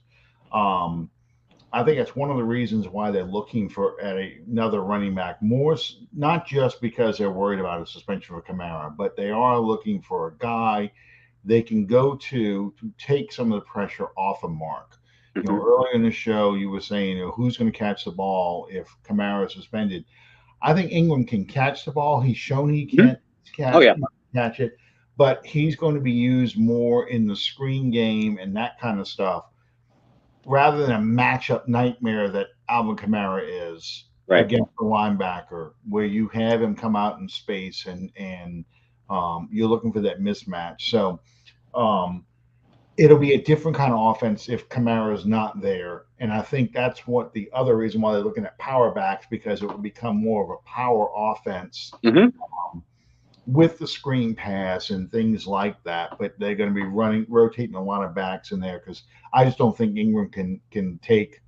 I think that's one of the reasons why they're looking for another running back. More, not just because they're worried about a suspension for Kamara, but they are looking for a guy they can go to take some of the pressure off of Mark. Mm-hmm. Earlier in the show, you were saying, who's going to catch the ball if Kamara is suspended. I think Ingram can catch the ball. He's shown he Mm-hmm. can Oh yeah. catch it, but he's going to be used more in the screen game and that kind of stuff rather than a matchup nightmare that Alvin Kamara is Right. against the linebacker, where you have him come out in space and you're looking for that mismatch. So um, it'll be a different kind of offense if Kamara's not there. And I think that's what the other reason why they're looking at power backs, because it will become more of a power offense Mm-hmm. with the screen pass and things like that. But they're going to be rotating a lot of backs in there because I just don't think Ingram can take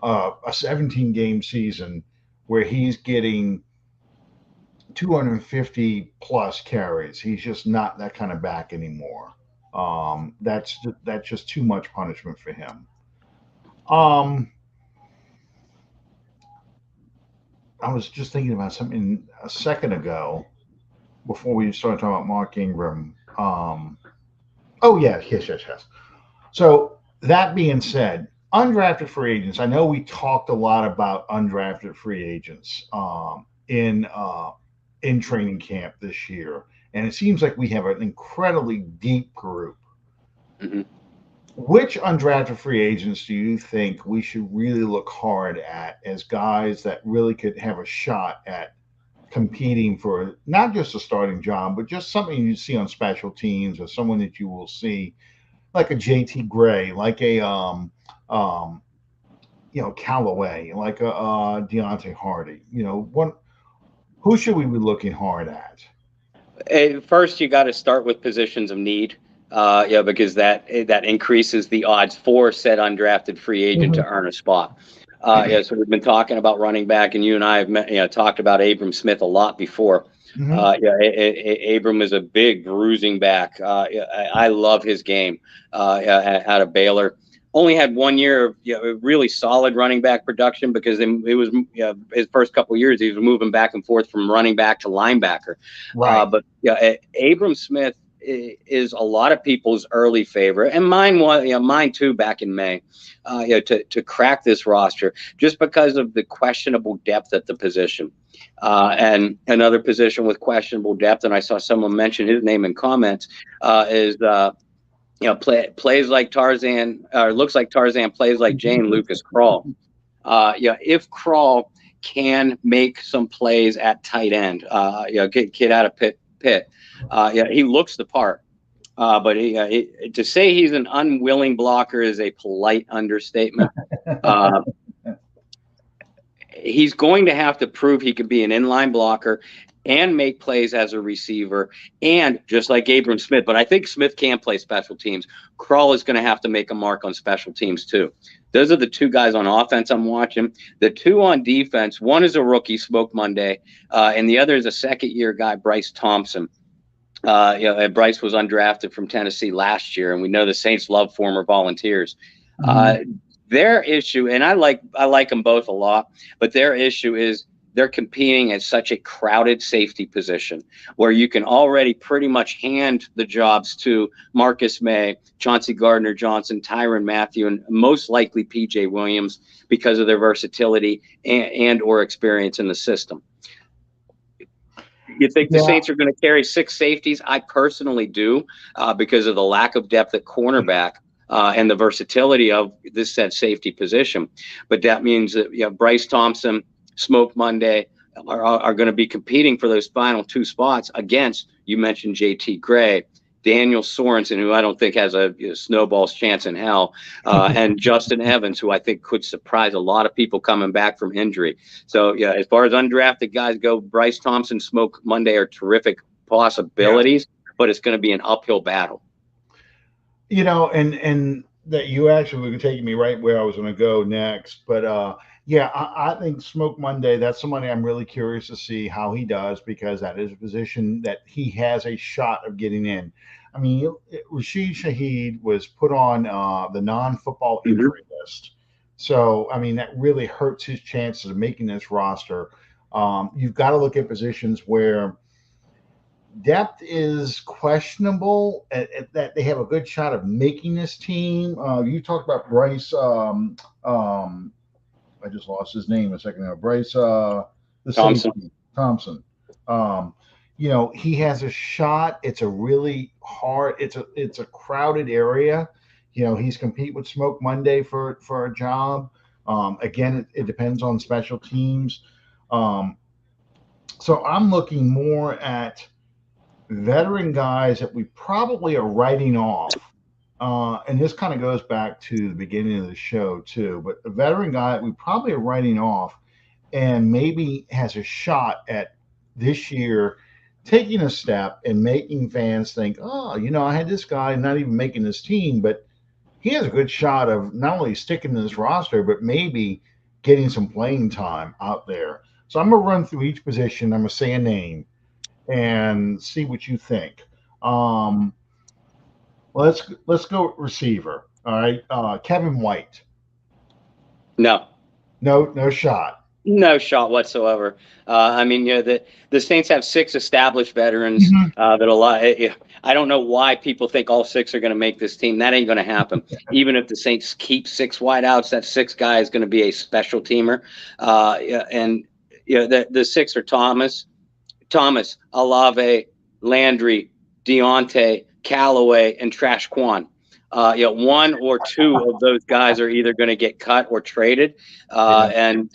a 17 game season where he's getting 250 plus carries. He's just not that kind of back anymore. That's just too much punishment for him. I was just thinking about something a second ago before we started talking about Mark Ingram. Oh yeah, yes. So that being said, undrafted free agents. I know we talked a lot about undrafted free agents in training camp this year, and it seems like we have an incredibly deep group. Mm-hmm. Which undrafted free agents do you think we should really look hard at as guys that really could have a shot at competing for not just a starting job, but just something you see on special teams or someone that you will see like a JT Gray, like a Callaway, like a Deontay Hardy. Who should we be looking hard at? First, you got to start with positions of need. Because that increases the odds for said undrafted free agent to Mhm. earn a spot. So we've been talking about running back, and you and I have talked about Abram Smith a lot before. Mhm. Abram is a big bruising back. I love his game out of Baylor. Only had 1 year of really solid running back production because it was his first couple of years he was moving back and forth from running back to linebacker. Right. But Abram Smith is a lot of people's early favorite, and mine too. Back in May, to crack this roster just because of the questionable depth at the position, and another position with questionable depth. And I saw someone mention his name in comments. Is plays like Tarzan, or looks like Tarzan, plays like Jane Lucas Crawl. If Crawl can make some plays at tight end, kid out of Pitt. He looks the part. But to say he's an unwilling blocker is a polite understatement. He's going to have to prove he could be an inline blocker and make plays as a receiver, and just like Abram Smith. But I think Smith can play special teams. Crawl is going to have to make a mark on special teams too. Those are the two guys on offense I'm watching. The two on defense, one is a rookie, Smoke Monday, and the other is a second-year guy, Bryce Thompson. Bryce was undrafted from Tennessee last year, and we know the Saints love former volunteers. Their issue, and I like them both a lot, but their issue is they're competing at such a crowded safety position where you can already pretty much hand the jobs to Marcus Maye, Chauncey Gardner-Johnson, Tyrann Mathieu, and most likely P.J. Williams because of their versatility and or experience in the system. You think the Saints are going to carry 6 safeties? I personally do, because of the lack of depth at cornerback and the versatility of this said safety position. But that means that Bryce Thompson, Smoke Monday are going to be competing for those final 2 spots against, you mentioned JT Gray, Daniel Sorensen, who I don't think has a snowball's chance in hell, and Justin Evans, who I think could surprise a lot of people coming back from injury. So, as far as undrafted guys go, Bryce Thompson, Smoke Monday are terrific possibilities, but it's going to be an uphill battle. And that you actually were taking me right where I was going to go next. But I think Smoke Monday, that's somebody I'm really curious to see how he does, because that is a position that he has a shot of getting in. I mean, Rashid Shaheed was put on the non-football injury list. So, I mean, that really hurts his chances of making this roster. You've got to look at positions where depth is questionable, that they have a good shot of making this team. You talked about Bryce. I just lost his name a second ago. Bryce, the Thompson. safety, Thompson. Um, he has a shot. It's a really hard. It's a crowded area. He's compete with Smoke Monday for a job. Again, it depends on special teams. Um, so I'm looking more at veteran guys that we probably are writing off. And this kind of goes back to the beginning of the show too, but a veteran guy that we probably are writing off and maybe has a shot at this year taking a step and making fans think, oh, I had this guy not even making this team, but he has a good shot of not only sticking in this roster, but maybe getting some playing time out there. So I'm going to run through each position. I'm going to say a name and see what you think. Let's go receiver. All right, Kevin White. No. No shot. No shot whatsoever. I mean, the Saints have 6 established veterans that a lot. I don't know why people think all 6 are going to make this team. That ain't going to happen. Even if the Saints keep 6 wideouts, that 6th guy is going to be a special teamer. The 6 are Thomas, Olave, Landry, Deontay, Callaway, and Trash Quan. 1 or 2 of those guys are either going to get cut or traded. And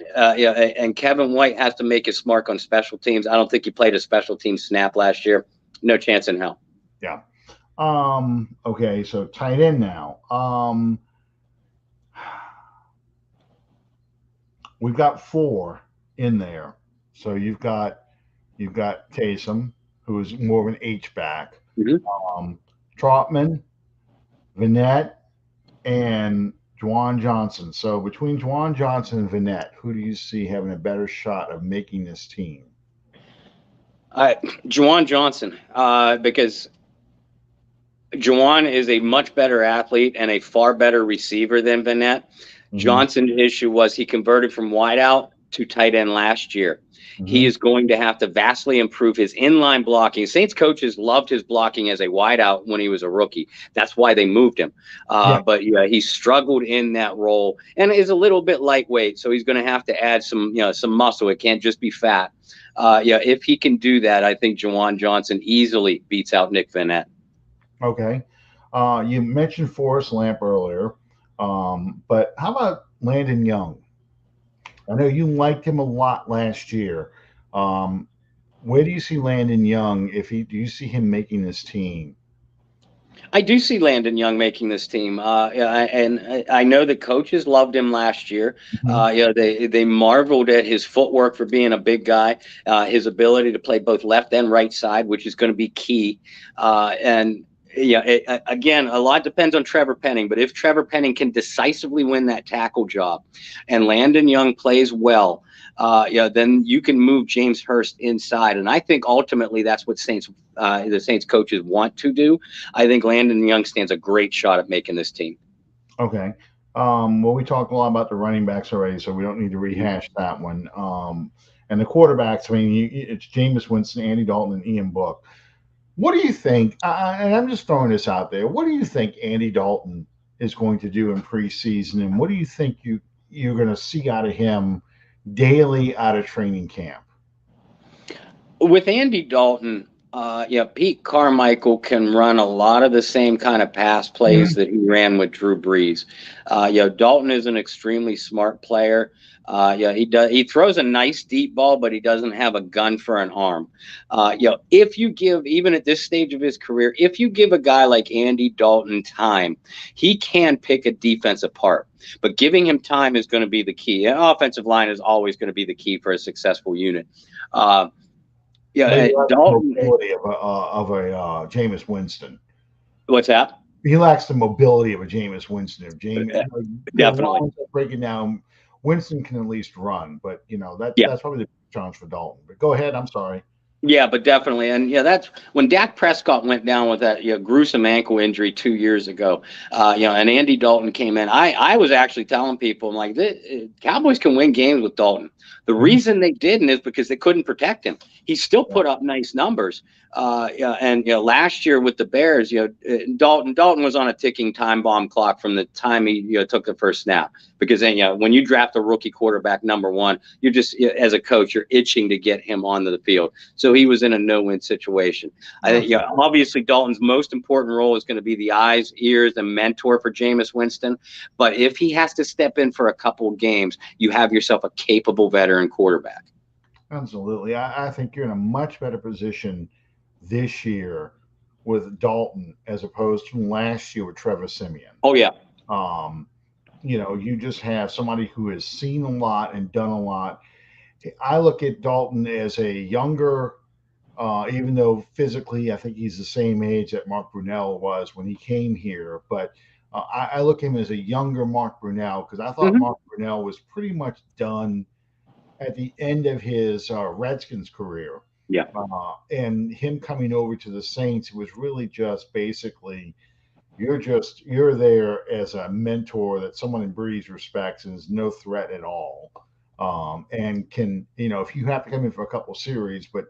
Kevin White has to make his mark on special teams. I don't think he played a special team snap last year. No chance in hell. Yeah. Okay, so tight end now. We've got 4 in there. So you've got Taysom, who is more of an H-back. Trotman, Vinette, and Juwan Johnson. So between Juwan Johnson and Vinette, who do you see having a better shot of making this team? Juwan Johnson, because Juwan is a much better athlete and a far better receiver than Vinette. Johnson's issue was he converted from wideout to tight end last year. He is going to have to vastly improve his inline blocking. Saints coaches loved his blocking as a wideout when he was a rookie. That's why they moved him. But he struggled in that role and is a little bit lightweight. So he's going to have to add some muscle. It can't just be fat. If he can do that, I think Juwan Johnson easily beats out Nick Vinette. Okay. You mentioned Forrest Lamp earlier. But how about Landon Young? I know you liked him a lot last year. Where do you see Landon Young? Do you see him making this team? I do see Landon Young making this team. And I know the coaches loved him last year. They marveled at his footwork for being a big guy, his ability to play both left and right side, which is going to be key. Again, a lot depends on Trevor Penning, but if Trevor Penning can decisively win that tackle job and Landon Young plays well, then you can move James Hurst inside. And I think ultimately that's what the Saints coaches want to do. I think Landon Young stands a great shot at making this team. Okay. Well, we talked a lot about the running backs already, so we don't need to rehash that one. And the quarterbacks, I mean, it's Jameis Winston, Andy Dalton, and Ian Book. What do you think? And I'm just throwing this out there. What do you think Andy Dalton is going to do in preseason, and what do you think you're going to see out of him daily out of training camp? With Andy Dalton, Pete Carmichael can run a lot of the same kind of pass plays that he ran with Drew Brees. Dalton is an extremely smart player. He throws a nice deep ball, but he doesn't have a gun for an arm. If you give, even at this stage of his career, if you give a guy like Andy Dalton time, he can pick a defense apart. But giving him time is going to be the key. And offensive line is always going to be the key for a successful unit. Dalton mobility of a Jameis Winston. What's that? He lacks the mobility of a Jameis Winston. If Definitely breaking down. Winston can at least run, but that's probably the challenge for Dalton. But go ahead. I'm sorry. Yeah, but definitely, and yeah, that's when Dak Prescott went down with that gruesome ankle injury 2 years ago. And Andy Dalton came in. I was actually telling people, I'm like, Cowboys can win games with Dalton. The reason they didn't is because they couldn't protect him. He still put up nice numbers. Last year with the Bears, Dalton was on a ticking time bomb clock from the time he took the first snap. Because then, when you draft a rookie quarterback #1, you're just, as a coach, you're itching to get him onto the field. So he was in a no-win situation. I think, obviously Dalton's most important role is going to be the eyes, ears, and mentor for Jameis Winston. But if he has to step in for a couple of games, you have yourself a capable veteran quarterback. Absolutely. I think you're in a much better position this year with Dalton as opposed to last year with Trevor Siemian. Oh, yeah. You just have somebody who has seen a lot and done a lot. I look at Dalton as a younger, even though physically I think he's the same age that Mark Brunell was when he came here. But I look at him as a younger Mark Brunell because I thought Mark Brunell was pretty much done at the end of his Redskins career. Yeah. And him coming over to the Saints was really just basically you're there as a mentor that someone in Breeze respects and is no threat at all. And can, if you have to come in for a couple series, but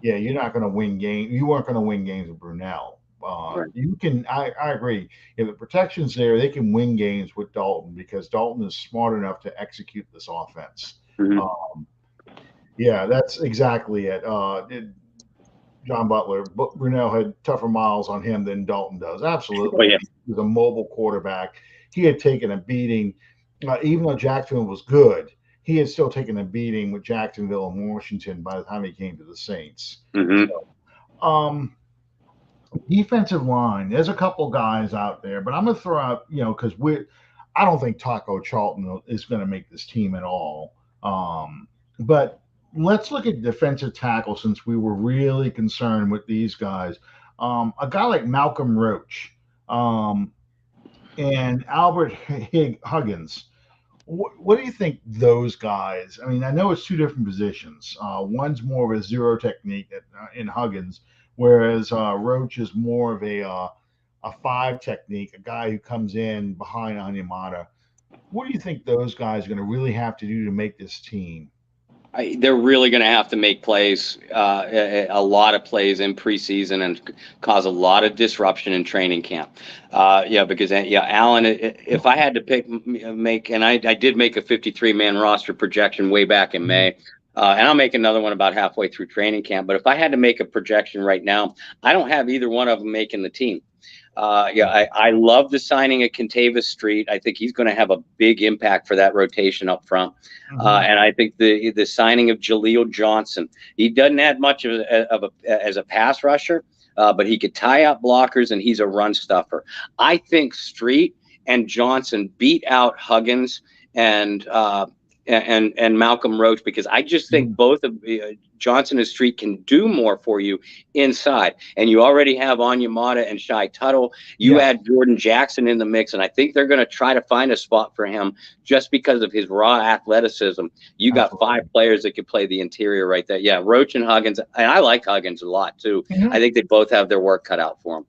yeah, you're not going to win games. You weren't going to win games with Brunell. Right. You can, I agree. If the protection's there, they can win games with Dalton because Dalton is smart enough to execute this offense. Yeah, that's exactly it. John Butler, but Brunell had tougher miles on him than Dalton does. Absolutely. Oh, yeah. He was a mobile quarterback. He had taken a beating, even though Jacksonville was good. He had still taken a beating with Jacksonville and Washington by the time he came to the Saints. So, defensive line, there's a couple guys out there, but I'm going to throw out, because I don't think Taco Charlton is going to make this team at all. But let's look at defensive tackle since we were really concerned with these guys. A guy like Malcolm Roach and Albert Huggins. What do you think those guys? I mean, I know it's two different positions. One's more of a zero technique in Huggins, whereas Roach is more of a 5 technique, a guy who comes in behind Onyemata. What do you think those guys are going to really have to do to make this team? They're really going to have to make plays, a lot of plays in preseason and cause a lot of disruption in training camp. Because Allen, if I had to and I did make a 53-man roster projection way back in May. And I'll make another one about halfway through training camp. But if I had to make a projection right now, I don't have either one of them making the team. I love the signing of Kentavious Street. I think he's going to have a big impact for that rotation up front. And I think the signing of Julio Johnson, he doesn't add much as a pass rusher, but he could tie up blockers and he's a run stuffer. I think Street and Johnson beat out Huggins and Malcolm Roach because I just think both of Johnson and Street can do more for you inside. And you already have Onyemata and Shai Tuttle. You add Jordan Jackson in the mix, and I think they're going to try to find a spot for him just because of his raw athleticism. You got 5 players that could play the interior right there. Yeah, Roach and Huggins, and I like Huggins a lot too. I think they both have their work cut out for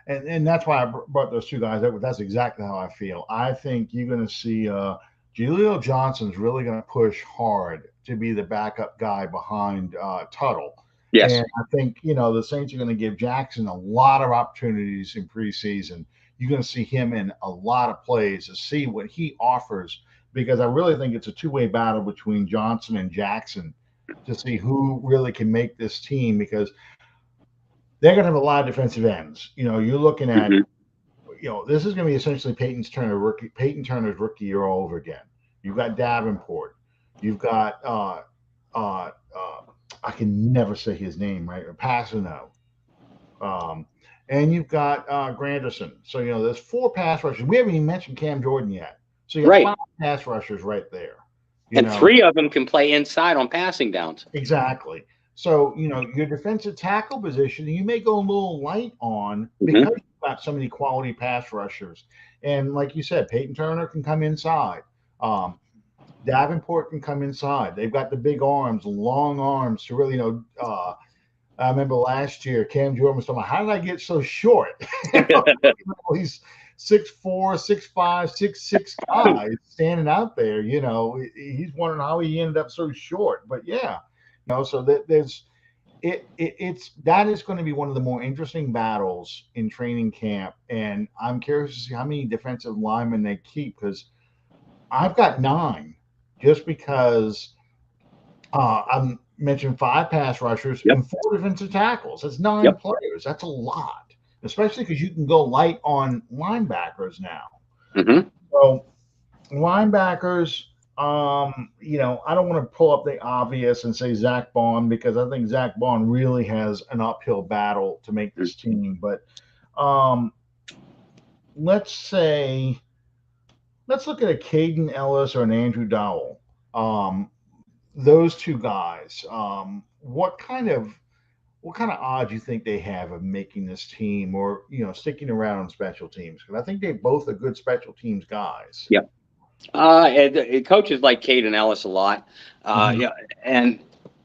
them. And that's why I brought those two guys up. That's exactly how I feel. I think you're going to see Julio Johnson's really going to push hard to be the backup guy behind Tuttle. Yes. And I think, the Saints are going to give Jackson a lot of opportunities in preseason. You're going to see him in a lot of plays to see what he offers because I really think it's a two-way battle between Johnson and Jackson to see who really can make this team because they're going to have a lot of defensive ends. You're looking at this is going to be essentially Peyton Turner's rookie year all over again. You've got Davenport. You've got I can never say his name right. Passano. And you've got Granderson. So there's 4 pass rushers. We haven't even mentioned Cam Jordan yet. So you have 5 pass rushers right there. And 3 of them can play inside on passing downs. Exactly. So your defensive tackle position, you may go a little light on because you've got so many quality pass rushers. And like you said, Peyton Turner can come inside. Davenport can come inside. They've got the big arms, long arms to really, I remember last year, Cam Jordan was talking about, how did I get so short? He's 6'4", 6'5", 6'6" guy standing out there. He's wondering how he ended up so short. But yeah, so there's that is going to be one of the more interesting battles in training camp, and I'm curious to see how many defensive linemen they keep, because I've got 9, just because I'm mentioned 5 pass rushers and 4 defensive tackles. That's 9 players. That's a lot, especially because you can go light on linebackers now. So linebackers, I don't want to pull up the obvious and say Zach Bond, because I think Zach Bond really has an uphill battle to make this team. But let's look at a Caden Ellis or an Andrew Dowell. Those 2 guys, what kind of odds do you think they have of making this team, or sticking around on special teams? Because I think they both are good special teams guys. Yep. Coaches like Caden Ellis a lot.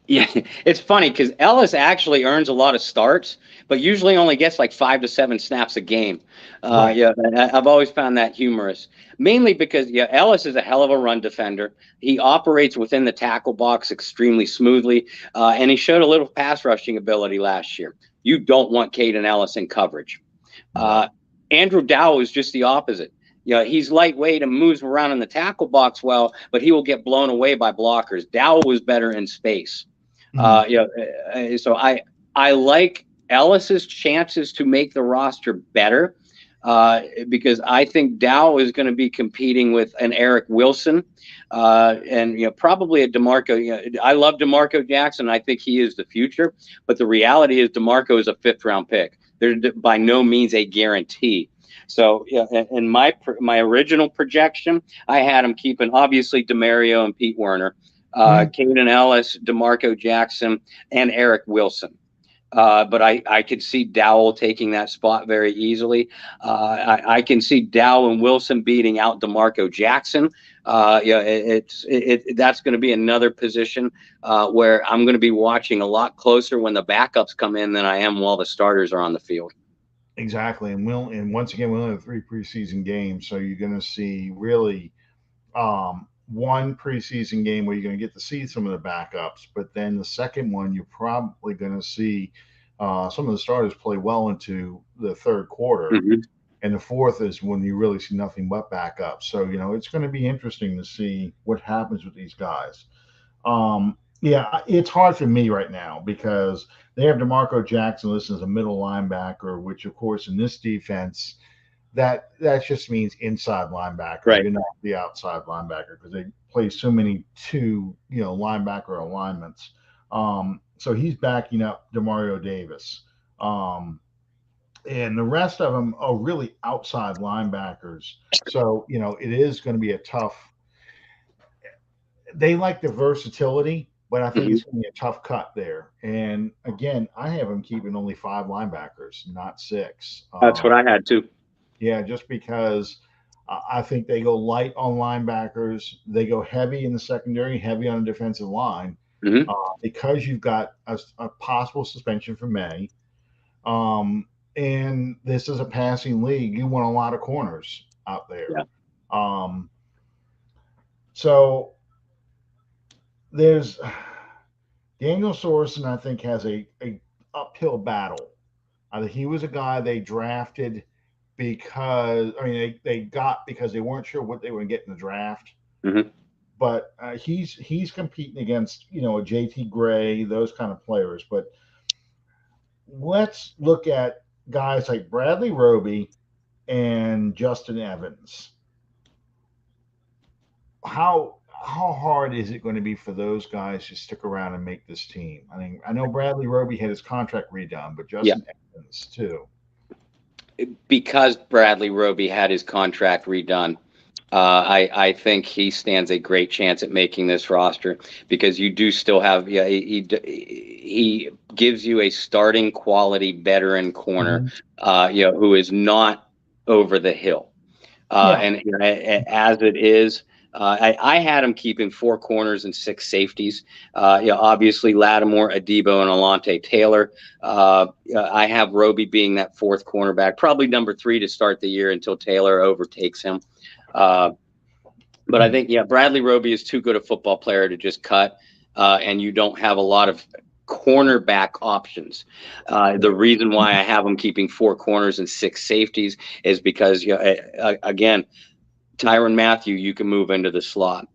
It's funny because Ellis actually earns a lot of starts, but usually only gets like 5 to 7 snaps a game. I've always found that humorous, mainly because Ellis is a hell of a run defender. He operates within the tackle box extremely smoothly, and he showed a little pass rushing ability last year. You don't want Caden Ellis in coverage. Andrew Dowell is just the opposite. He's lightweight and moves around in the tackle box well, but he will get blown away by blockers. Dowell was better in space. So I like Ellis's chances to make the roster better, because I think Dowell is going to be competing with an Eric Wilson, and probably a DeMarco. I love DeMarco Jackson. I think he is the future, but the reality is DeMarco is a 5th round pick. They're by no means a guarantee. So in my original projection, I had him keeping obviously DeMario and Pete Werner, Caden Ellis, DeMarco Jackson, and Eric Wilson. But I could see Dowell taking that spot very easily. I can see Dowell and Wilson beating out DeMarco Jackson. That's going to be another position where I'm going to be watching a lot closer when the backups come in than I am while the starters are on the field. Exactly, and once again, we only have 3 preseason games, so you're going to see really one preseason game where you're going to get to see some of the backups, but then the second one you're probably going to see some of the starters play well into the 3rd quarter, and the 4th is when you really see nothing but backups. So it's going to be interesting to see what happens with these guys. It's hard for me right now because they have DeMarco Jackson listed as a middle linebacker, which of course in this defense, that just means inside linebacker. Right. You're not the outside linebacker, because they play so many 2 linebacker alignments. So he's backing up Demario Davis, and the rest of them are really outside linebackers. So it is going to be a tough. They like the versatility, but I think it's going to be a tough cut there. And again, I have them keeping only 5 linebackers, not 6. That's what I had too. Yeah, just because I think they go light on linebackers. They go heavy in the secondary, heavy on the defensive line, because you've got a possible suspension for Maye. And this is a passing league. You want a lot of corners out there. Yeah. So there's Daniel Sorensen, I think, has a uphill battle. He was a guy they drafted because they got because they weren't sure what they were going to get in the draft. But he's competing against a JT Gray, those kind of players. But let's look at guys like Bradley Roby and Justin Evans. How hard is it going to be for those guys to stick around and make this team? I know Bradley Roby had his contract redone, but Justin Evans too. Because Bradley Roby had his contract redone, I think he stands a great chance at making this roster, because you do still have he gives you a starting quality veteran corner, who is not over the hill, and as it is. I had him keeping 4 corners and 6 safeties. Obviously Lattimore, Adebo, and Alontae Taylor. I have Roby being that 4th cornerback, probably number 3 to start the year until Taylor overtakes him. But I think, Bradley Roby is too good a football player to just cut, and you don't have a lot of cornerback options. The reason why I have him keeping 4 corners and 6 safeties is because, again, Tyrann Mathieu, you can move into the slot.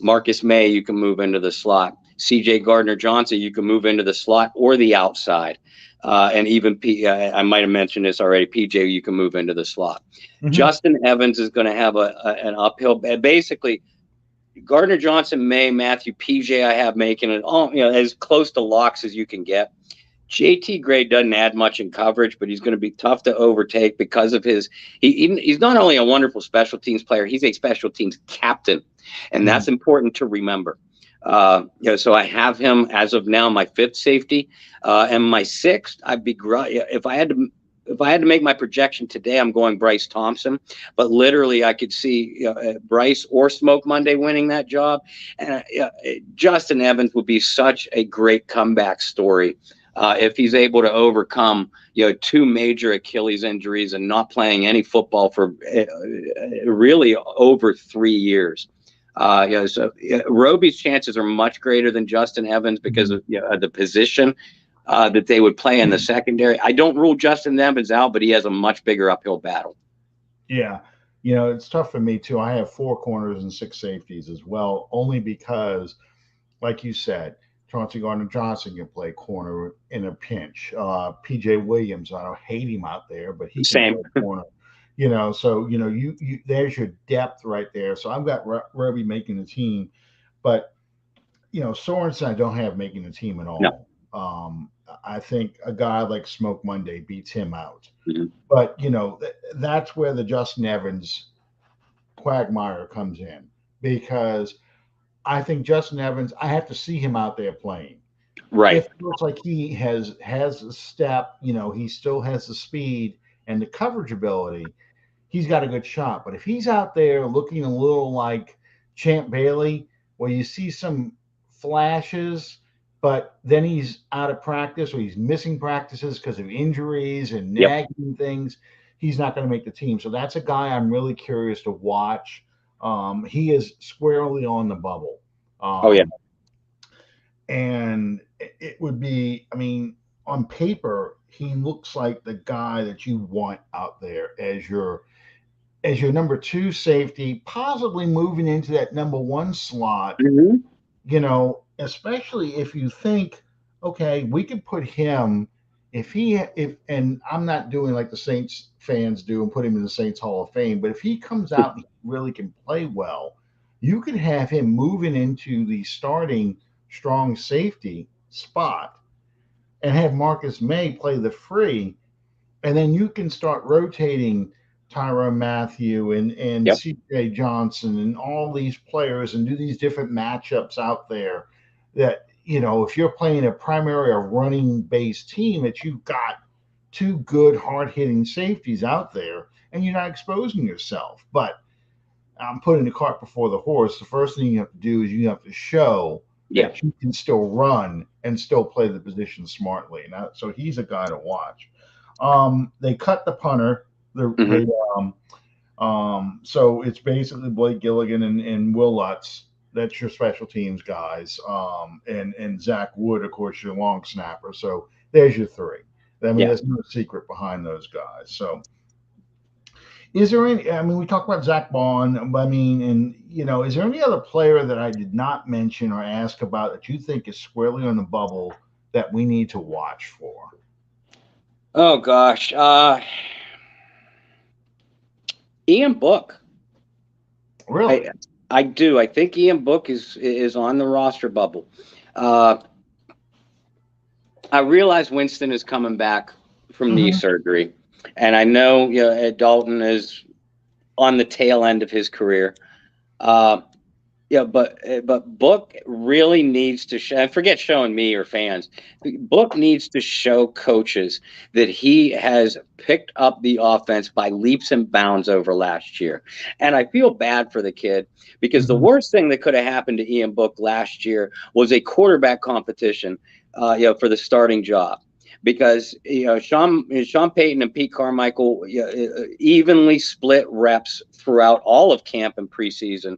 Marcus Maye, you can move into the slot. C.J. Gardner-Johnson, you can move into the slot or the outside. And even I might have mentioned this already. PJ, you can move into the slot. Mm-hmm. Justin Evans is going to have an uphill. Basically, Gardner Johnson, Maye, Mathieu, PJ, I have making it all as close to locks as you can get. JT Gray doesn't add much in coverage, but he's going to be tough to overtake because of his. He's not only a wonderful special teams player, he's a special teams captain, and that's important to remember. So I have him as of now my 5th safety, and my 6th. If I had to make my projection today, I'm going Bryce Thompson. But literally, I could see Bryce or Smoke Monday winning that job, and Justin Evans would be such a great comeback story if he's able to overcome 2 major Achilles injuries and not playing any football for really over 3 years. So Roby's chances are much greater than Justin Evans because of the position that they would play in the secondary. I don't rule Justin Evans out, but he has a much bigger uphill battle. Yeah. It's tough for me too. I have 4 corners and 6 safeties as well, only because, like you said, Chauncey Gardner-Johnson can play corner in a pinch. PJ Williams, I don't hate him out there, but he can play corner. So you there's your depth right there. So I've got Roby making the team, but Sorensen I don't have making the team at all. No. I think a guy like Smoke Monday beats him out. Mm-hmm. But that's where the Justin Evans quagmire comes in, because I think Justin Evans, I have to see him out there playing. Right. It looks like he has a step. He still has the speed and the coverage ability. He's got a good shot. But if he's out there looking a little like Champ Bailey, where you see some flashes, but then he's out of practice or he's missing practices because of injuries and nagging things, he's not going to make the team. So that's a guy I'm really curious to watch. He is squarely on the bubble. And it would be, on paper, he looks like the guy that you want out there as your number 2 safety, possibly moving into that number 1 slot. Mm-hmm. Especially if you think, okay, we could put him and I'm not doing like the Saints fans do and put him in the Saints Hall of Fame, but if he comes out and really can play well, you could have him moving into the starting strong safety spot and have Marcus Maye play the free, and then you can start rotating Tyrann Mathieu and C.J. Johnson and all these players and do these different matchups out there that, if you're playing a primary or running based team, that you've got 2 good hard-hitting safeties out there and you're not exposing yourself. But I'm putting the cart before the horse. The first thing you have to do is you have to show that you can still run and still play the position smartly. So he's a guy to watch. They cut the punter. So it's basically Blake Gilligan and Will Lutz. That's your special teams guys. And Zach Wood, of course, your long snapper. So there's your 3. There's no secret behind those guys. So is there any, we talked about Zach Bond, but is there any other player that I did not mention or ask about that you think is squarely on the bubble that we need to watch for? Oh, gosh. Ian Book. Really? I do. I think Ian Book is on the roster bubble. I realize Winston is coming back from knee surgery, and I know Dalton is on the tail end of his career. Yeah, but Book really needs to show. Forget showing me or fans. Book needs to show coaches that he has picked up the offense by leaps and bounds over last year. And I feel bad for the kid because the Mhm. worst thing that could have happened to Ian Book last year was a quarterback competition, for the starting job. Because Sean Payton and Pete Carmichael, evenly split reps throughout all of camp and preseason,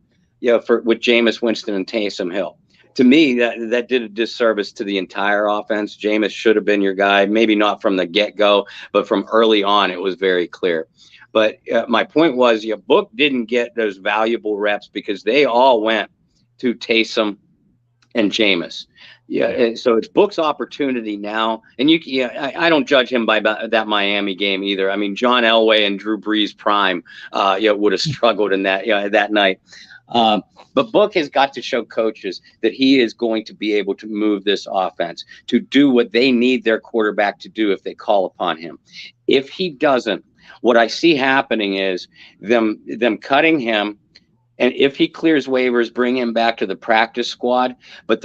for with Jameis Winston and Taysom Hill. To me, that did a disservice to the entire offense. Jameis should have been your guy, maybe not from the get-go, but from early on, it was very clear. But my point was, Book didn't get those valuable reps because they all went to Taysom and Jameis. Yeah, so it's Book's opportunity now, and I don't judge him by that Miami game either. I mean, John Elway and Drew Brees prime, would have struggled in that night. But Book has got to show coaches that he is going to be able to move this offense to do what they need their quarterback to do if they call upon him. If he doesn't, what I see happening is them cutting him. And if he clears waivers, bring him back to the practice squad. But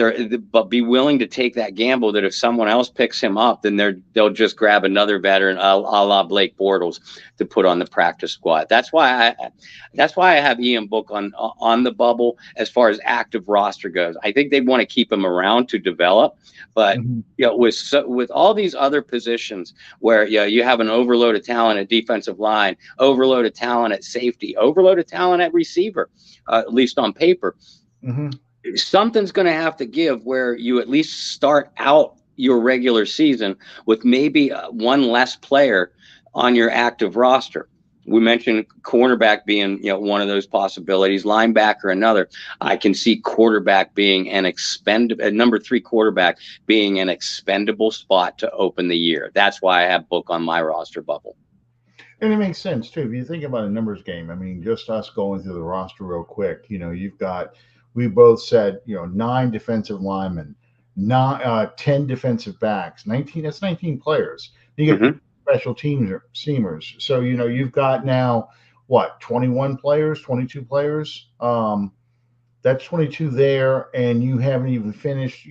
be willing to take that gamble that if someone else picks him up, then they'll just grab another veteran, a la Blake Bortles, to put on the practice squad. That's why I have Ian Book on the bubble as far as active roster goes. I think they want to keep him around to develop, but Mhm. with all these other positions where you have an overload of talent at defensive line, overload of talent at safety, overload of talent at receiver. At least on paper, Mhm. something's going to have to give where you at least start out your regular season with maybe one less player on your active roster. We mentioned cornerback being one of those possibilities, linebacker another. I can see quarterback being an number 3 quarterback being an expendable spot to open the year. That's why I have Book on my roster bubble. And it makes sense too. If you think about a numbers game, I mean, just us going through the roster real quick, you've got, we both said, 9 defensive linemen, 10 defensive backs, 19, that's 19 players. You get Mm-hmm. special teams or seamers. So, you've got now what, 21 players, 22 players. That's 22 there. And you haven't even finished,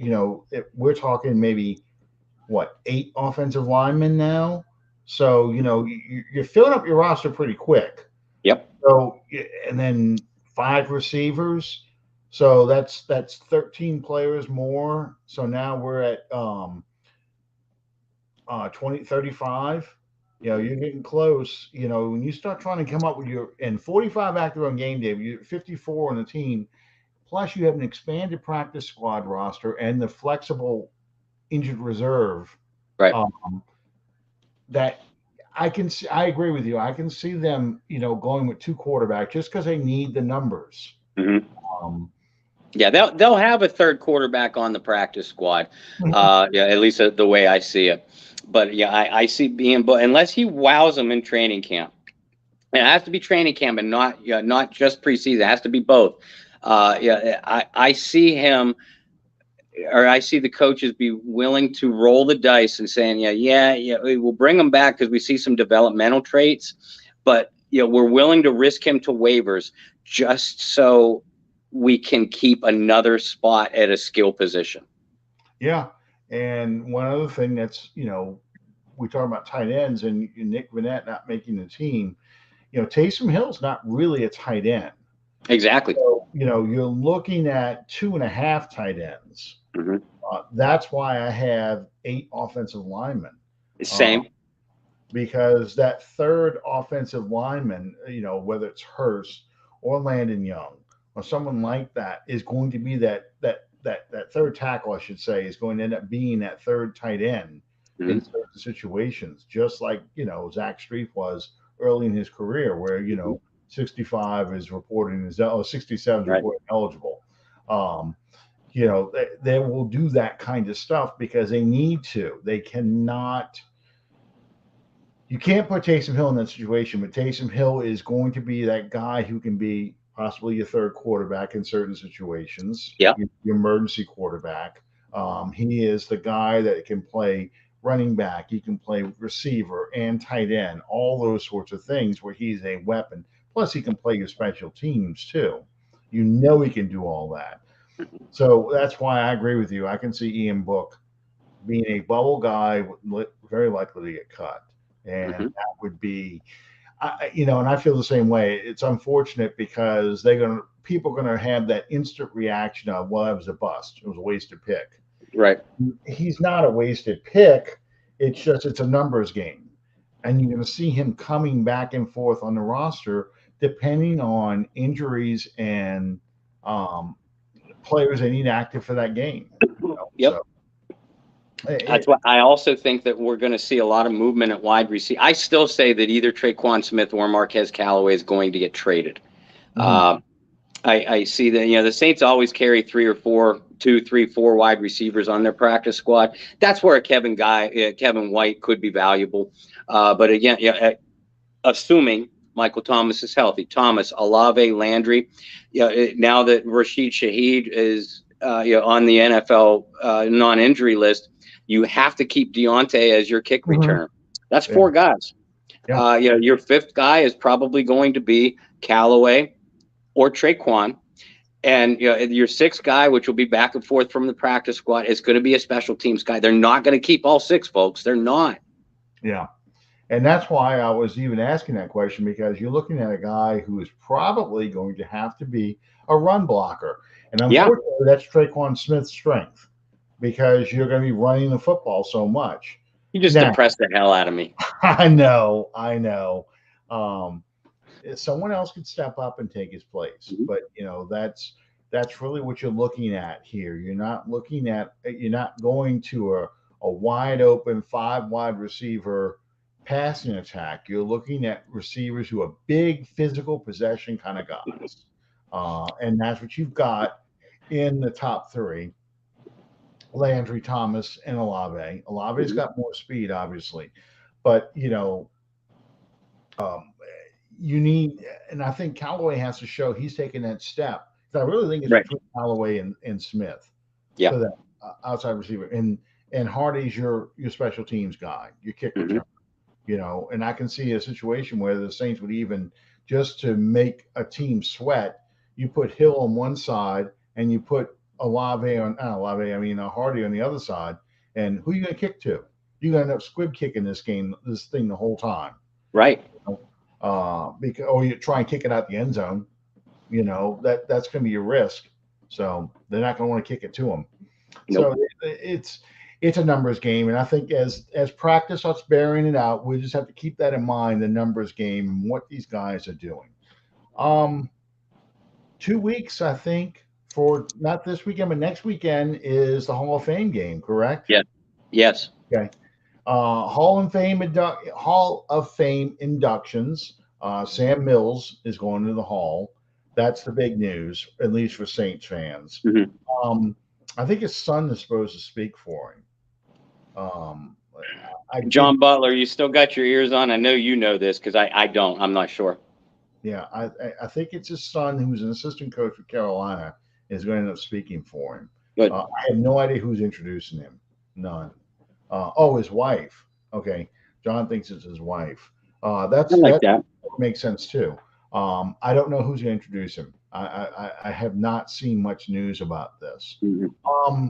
we're talking maybe what, 8 offensive linemen now. So you're filling up your roster pretty quick. Yep. So and then 5 receivers. So that's 13 players more. So now we're at 20 35. You're getting close. When you start trying to come up with your and 45 active on game day, you 54 on the team. Plus you have an expanded practice squad roster and the flexible injured reserve. Right. Um, that I can see, I agree with you. I can see them, going with 2 quarterbacks just because they need the numbers. Mm-hmm. Um, Yeah, they'll have a third quarterback on the practice squad. Yeah, at least the way I see it. But yeah, I see being, but unless he wows them in training camp, and it has to be training camp and not just preseason. It has to be both. I see him, or I see the coaches be willing to roll the dice and saying, yeah, we'll bring him back because we see some developmental traits, but we're willing to risk him to waivers just so we can keep another spot at a skill position. yeah. And one other thing that's, we talk about tight ends and Nick Vanette not making the team. Taysom Hill's not really a tight end. Exactly. So, you're looking at 2.5 tight ends. Mm-hmm. That's why I have 8 offensive linemen. Uh, Same. because that third offensive lineman, whether it's Hurst or Landon Young or someone like that, is going to be that third tackle, I should say, is going to end up being that third tight end in Mm-hmm. certain situations, just like Zach Strief was early in his career, where 65 is reporting as 67 is Right. reporting eligible. Um, they will do that kind of stuff because they need to. They cannot. You can't put Taysom Hill in that situation, but Taysom Hill is going to be that guy who can be possibly your third quarterback in certain situations, Yeah. your emergency quarterback. He is the guy that can play running back, he can play receiver and tight end, all those sorts of things where he's a weapon. Plus, he can play your special teams too. You know he can do all that. So that's why I agree with you. I can see Ian Book being a bubble guy, very likely to get cut, and Mhm. that would be, and I feel the same way. It's unfortunate because people are gonna have that instant reaction of, well, that was a bust. It was a wasted pick. Right. He's not a wasted pick. It's just it's a numbers game, and you're going to see him coming back and forth on the roster depending on injuries and um, players they need active for that game. Yep. So That's why I also think that we're going to see a lot of movement at wide receiver. I still say that either Traquan Smith or Marquez Callaway is going to get traded. mhm. I see that, the Saints always carry 3 or 4, 2, 3, 4 wide receivers on their practice squad. That's where a Kevin White could be valuable. But again, assuming Michael Thomas is healthy, Thomas, Olave, Landry, now that Rashid Shaheed is on the NFL non-injury list, you have to keep Deontay as your kick returner. That's Yeah. 4 guys. Yeah. Your 5th guy is probably going to be Callaway or Traquan. And your 6th guy, which will be back and forth from the practice squad, is going to be a special teams guy. They're not going to keep all 6, folks. They're not. Yeah. And that's why I was even asking that question, because you're looking at a guy who is probably going to have to be a run blocker. And unfortunately, that's Traquan Smith's strength, because you're going to be running the football so much. You just depressed the hell out of me. I know. Someone else could step up and take his place, Mhm. but that's really what you're looking at here. You're not going to a wide open 5 wide receiver passing attack. You're looking at receivers who are big physical possession kind of guys, and that's what you've got in the top 3: Landry, Thomas, and Olave. Olave's got more speed, obviously, but um, you need, and I think Callaway has to show he's taking that step. I really think it's Right. between Callaway and Smith Yeah. for that outside receiver, and Hardy's your special teams guy, your kick return. And I can see a situation where the Saints would, even just to make a team sweat, you put Hill on one side and you put Hardy on the other side, and who are you going to kick to? You're going to end up squib kicking this thing the whole time. Right. Or you try and kick it out the end zone. That's going to be your risk. So they're not going to want to kick it to him. Nope. So it's a numbers game, and I think as practice starts bearing it out, we just have to keep that in mind, the numbers game and what these guys are doing. 2 weeks, I think, for not this weekend, but next weekend is the Hall of Fame game, correct? Yeah. Yes. Okay. Hall of Fame inductions. Sam Mills is going to the Hall. That's the big news, at least for Saints fans. Mm-hmm. I think his son is supposed to speak for him. John Butler, you still got your ears on? I know you know this, because I don't. I'm not sure. Yeah, I think it's his son, who's an assistant coach for Carolina, is going to end up speaking for him. Good. I have no idea who's introducing him. None. His wife. Okay, John thinks it's his wife. That makes sense too. I don't know who's going to introduce him. I have not seen much news about this. Mm-hmm.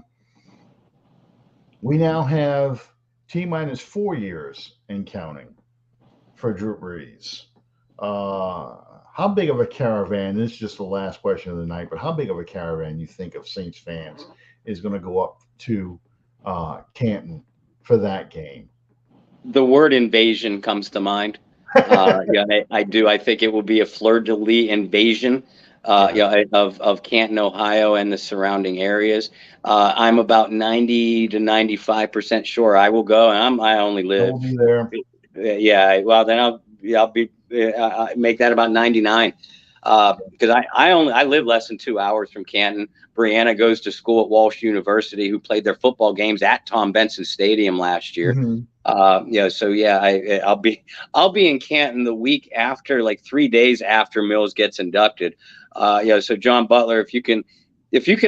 We now have T-minus 4 years and counting for Drew Brees. How big of a caravan, this is just the last question of the night, but how big of a caravan you think of Saints fans is going to go up to Canton for that game? The word invasion comes to mind. I do. I think it will be a fleur-de-lis invasion of Canton, Ohio, and the surrounding areas. I'm about 90 to 95% sure I will go, and I only live. You'll be there. Yeah. Well, then I'll be make that about 99. Because I live less than 2 hours from Canton. Brianna goes to school at Walsh University, who played their football games at Tom Benson Stadium last year. Mm-hmm. So yeah, I'll be in Canton the week after, like 3 days after Mills gets inducted. So John Butler, if you can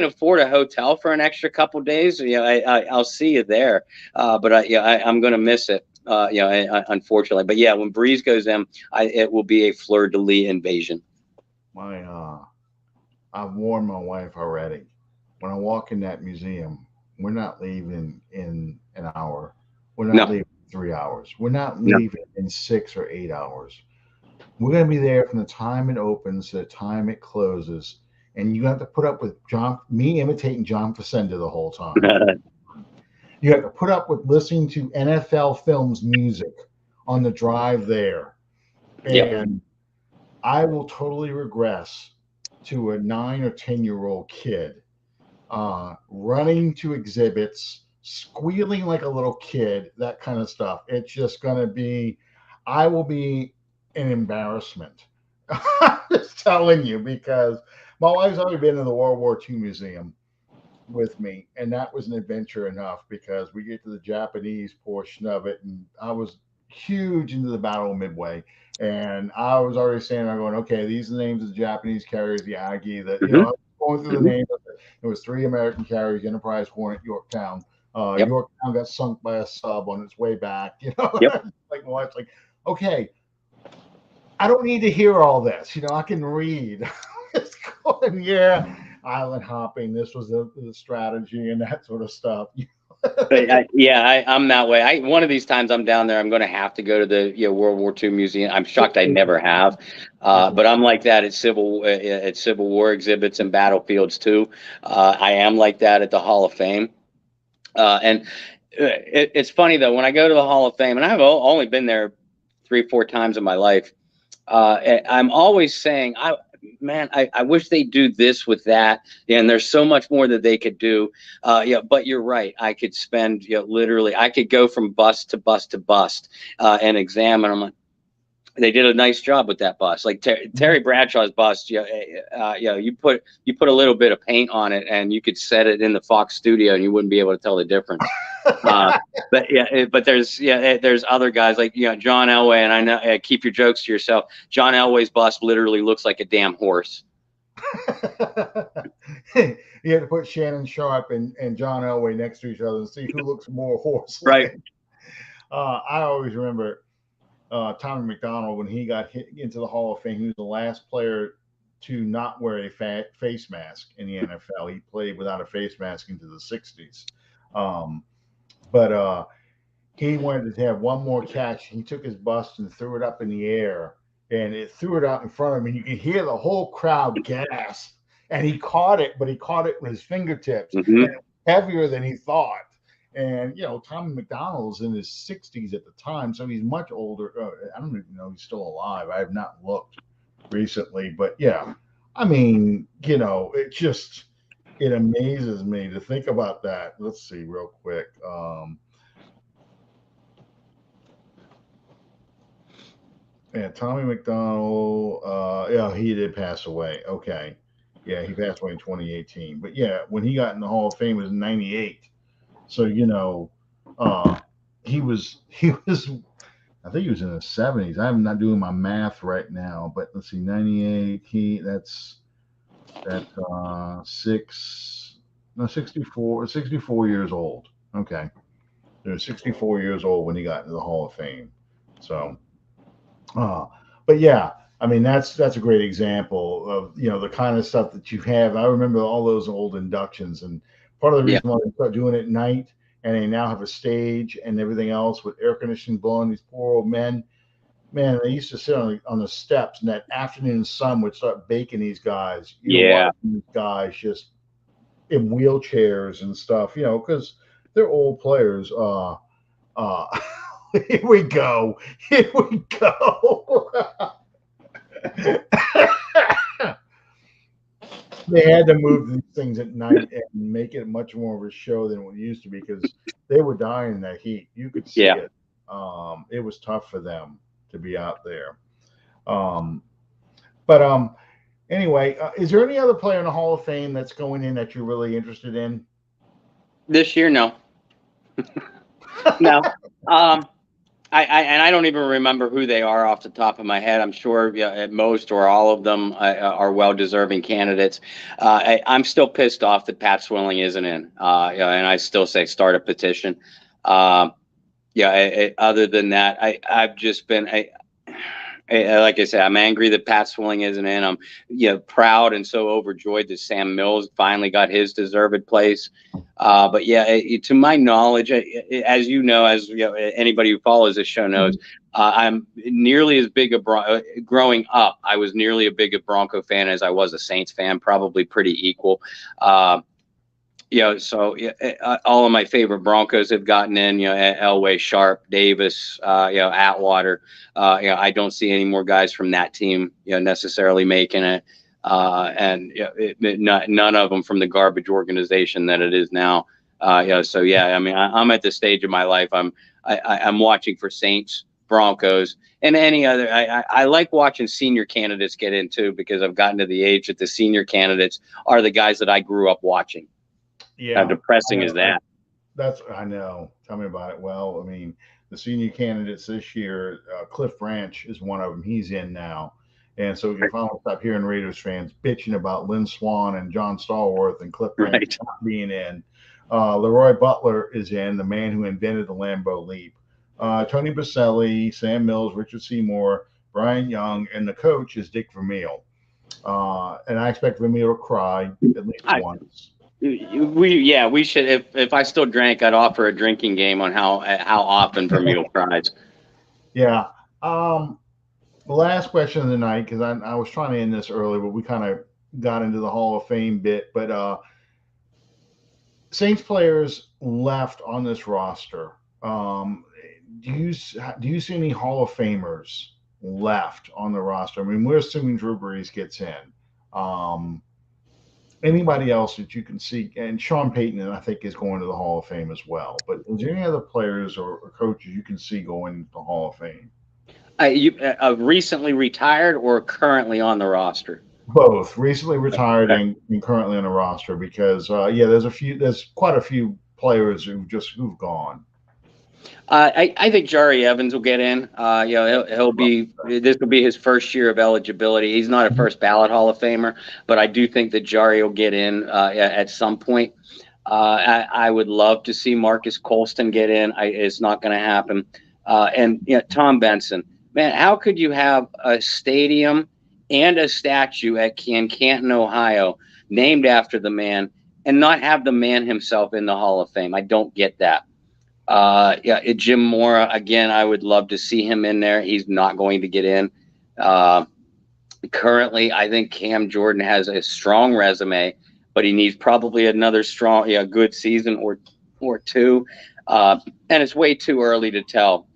afford a hotel for an extra couple days, I'll see you there. But I'm going to miss it. Unfortunately, but yeah, when Breeze goes in, it will be a fleur-de-lis invasion. I've warned my wife already. When I walk in that museum, we're not leaving in an hour. We're not No, leaving 3 hours. We're not no. leaving in 6 or 8 hours. We're going to be there from the time it opens to the time it closes. And you have to put up with me imitating John Facenda the whole time. You have to put up with listening to NFL Films music on the drive there. Yep. And I will totally regress to a 9 or 10-year-old kid running to exhibits, squealing like a little kid, that kind of stuff. It's just going to be, I will be an embarrassment. I'm just telling you, because my wife's already been to the World War II Museum with me, and that was an adventure enough because we get to the Japanese portion of it, and I was huge into the Battle of Midway. And I was already saying, I'm going, okay, these are the names of the Japanese carriers, the Aggie, that, you know, I was going through the Hmm. names of it. It was 3 American carriers, Enterprise, Hornet, Yorktown. Yep. Yorktown got sunk by a sub on its way back. You know, Yep. like my wife's like, okay, I don't need to hear all this. You know, I can read. Just going, yeah, island hopping. This was the strategy and that sort of stuff. But I'm that way. One of these times I'm down there, I'm going to have to go to the World War II museum. I'm shocked I never have, but I'm like that at Civil War exhibits and battlefields too. I am like that at the Hall of Fame, and it's funny though when I go to the Hall of Fame, and I've only been there 3 or 4 times in my life. I'm always saying, I wish they do this with that. And there's so much more that they could do. But you're right. I could spend, literally, I could go from bust to bust to bust and examine them. They did a nice job with that bust. Like Terry Bradshaw's bust, you put a little bit of paint on it, and you could set it in the Fox studio, and you wouldn't be able to tell the difference. But there's other guys like John Elway, and I know keep your jokes to yourself. John Elway's bust literally looks like a damn horse. You had to put Shannon Sharp and John Elway next to each other and see who looks more horse-like. Right. I always remember Tommy Mcdonald when he got hit into the Hall of Fame. He was the last player to not wear a face mask in the NFL. He played without a face mask into the 60s. But he wanted to have one more catch. He took his bust and threw it up in the air, and it threw it out in front of him. And you could hear the whole crowd gasp. And he caught it, but he caught it with his fingertips, and it was heavier than he thought. And Tommy McDonald's in his 60s at the time, so he's much older. I don't even know if he's still alive. I have not looked recently, but yeah, I mean, it amazes me to think about that. Let's see real quick. Yeah, Tommy McDonald. Yeah, he did pass away. Okay, yeah, he passed away in 2018. But yeah, when he got in the Hall of Fame, it was in '98. So he was. I think he was in the 70s. I'm not doing my math right now, but let's see, 98. That's 64 years old. Okay, he was 64 years old when he got into the Hall of Fame. So. But yeah, I mean that's a great example of the kind of stuff that you have. I remember all those old inductions, and part of the reason why they start doing it at night, and they now have a stage and everything else with air conditioning blowing. These poor old men, man, they used to sit on the steps, and that afternoon sun would start baking these guys. You're watching these guys just in wheelchairs and stuff, because they're old players. Here we go. Here we go. They had to move these things at night and make it much more of a show than it used to be because they were dying in that heat. You could see it. It was tough for them to be out there. But anyway, is there any other player in the Hall of Fame that's going in that you're really interested in? This year, no. No. I don't even remember who they are off the top of my head. I'm sure at most or all of them are well-deserving candidates. I'm still pissed off that Pat Swilling isn't in, and I still say start a petition. Other than that, I've just been Like I said, I'm angry that Pat Swilling isn't in. I'm proud and so overjoyed that Sam Mills finally got his deserved place. But yeah, to my knowledge, as you know, anybody who follows this show knows, I'm nearly as big a growing up. I was nearly as big a Bronco fan as I was a Saints fan, probably pretty equal. So all of my favorite Broncos have gotten in. Elway, Sharp, Davis, Atwater. I don't see any more guys from that team, necessarily making it. And none of them from the garbage organization that it is now. So yeah, I mean, I'm at the stage of my life. I'm watching for Saints, Broncos, and any other. I like watching senior candidates get in too, because I've gotten to the age that the senior candidates are the guys that I grew up watching. Yeah. How depressing is that? I know. Tell me about it. Well, I mean, the senior candidates this year, Cliff Branch is one of them. He's in now. And so you finally stop hearing Raiders fans bitching about Lynn Swann and John Stallworth and Cliff Branch not being in. Leroy Butler is in, the man who invented the Lambeau Leap. Tony Baselli, Sam Mills, Richard Seymour, Brian Young, and the coach is Dick Vermeil. And I expect Vermeil to cry at least once. We should. If I still drank, I'd offer a drinking game on how often Vermeil cries. Yeah. The last question of the night, because I was trying to end this early, but we kind of got into the Hall of Fame bit. But Saints players left on this roster. Do you see any Hall of Famers left on the roster? I mean, we're assuming Drew Brees gets in. Anybody else that you can see, and Sean Payton, I think, is going to the Hall of Fame as well. But is there any other players or coaches you can see going to the Hall of Fame? Recently retired or currently on the roster? Both, recently retired and currently on the roster, because there's quite a few players who've gone. I think Jari Evans will get in. This will be his first year of eligibility. He's not a first ballot Hall of Famer, but I do think that Jari will get in at some point. I would love to see Marcus Colston get in. It's not going to happen. And Tom Benson, man, how could you have a stadium and a statue at Canton, Ohio, named after the man, and not have the man himself in the Hall of Fame? I don't get that. Jim Mora, again, I would love to see him in there. He's not going to get in. Currently, I think Cam Jordan has a strong resume, but he needs probably another good season or two. And it's way too early to tell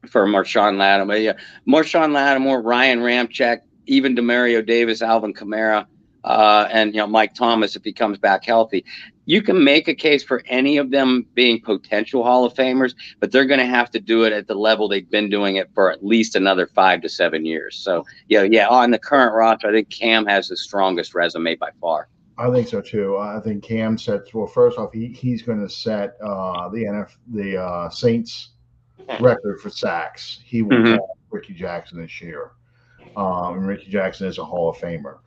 for Marshawn Lattimore. Marshawn Lattimore, Ryan Ramczyk, even Demario Davis, Alvin Kamara, and Mike Thomas if he comes back healthy. You can make a case for any of them being potential Hall of Famers, but they're going to have to do it at the level they've been doing it for at least another 5 to 7 years. So, on the current roster, I think Cam has the strongest resume by far. I think so too. I think Cam sets. Well, first off, he's going to set the Saints record for sacks. He will pass Ricky Jackson this year, and Ricky Jackson is a Hall of Famer.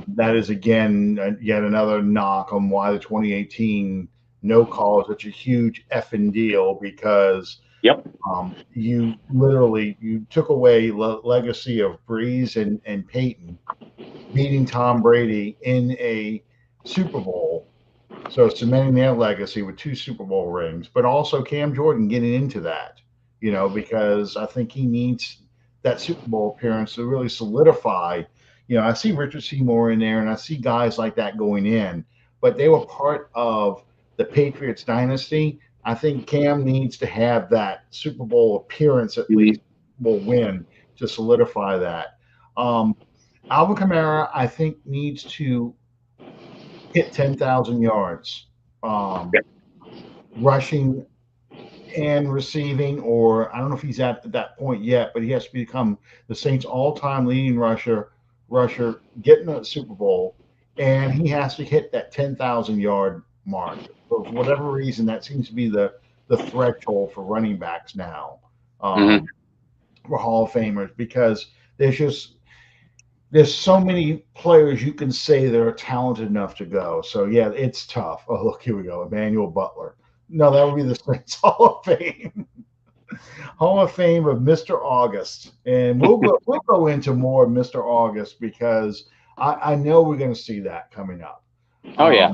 That is, again, yet another knock on why the 2018 no call is such a huge effing deal, because you took away legacy of Brees and Peyton beating Tom Brady in a Super Bowl, so cementing their legacy with 2 Super Bowl rings, but also Cam Jordan getting into that, because I think he needs that Super Bowl appearance to really solidify. I see Richard Seymour in there, and I see guys like that going in, but they were part of the Patriots dynasty. I think Cam needs to have that Super Bowl appearance, at least will win, to solidify that. Alvin Kamara, I think, needs to hit 10,000 yards, rushing and receiving, or I don't know if he's at that point yet, but he has to become the Saints' all-time leading rusher, getting a Super Bowl, and he has to hit that 10,000 yard mark. For whatever reason, that seems to be the threshold for running backs now, for Hall of Famers, because there's so many players you can say that are talented enough to go. So yeah, it's tough. Oh, look, here we go, Emmanuel Butler. No, that would be the Saints Hall of Fame. Hall of Fame of Mr. August, and we'll go into more of Mr. August because I know we're going to see that coming up. Oh yeah.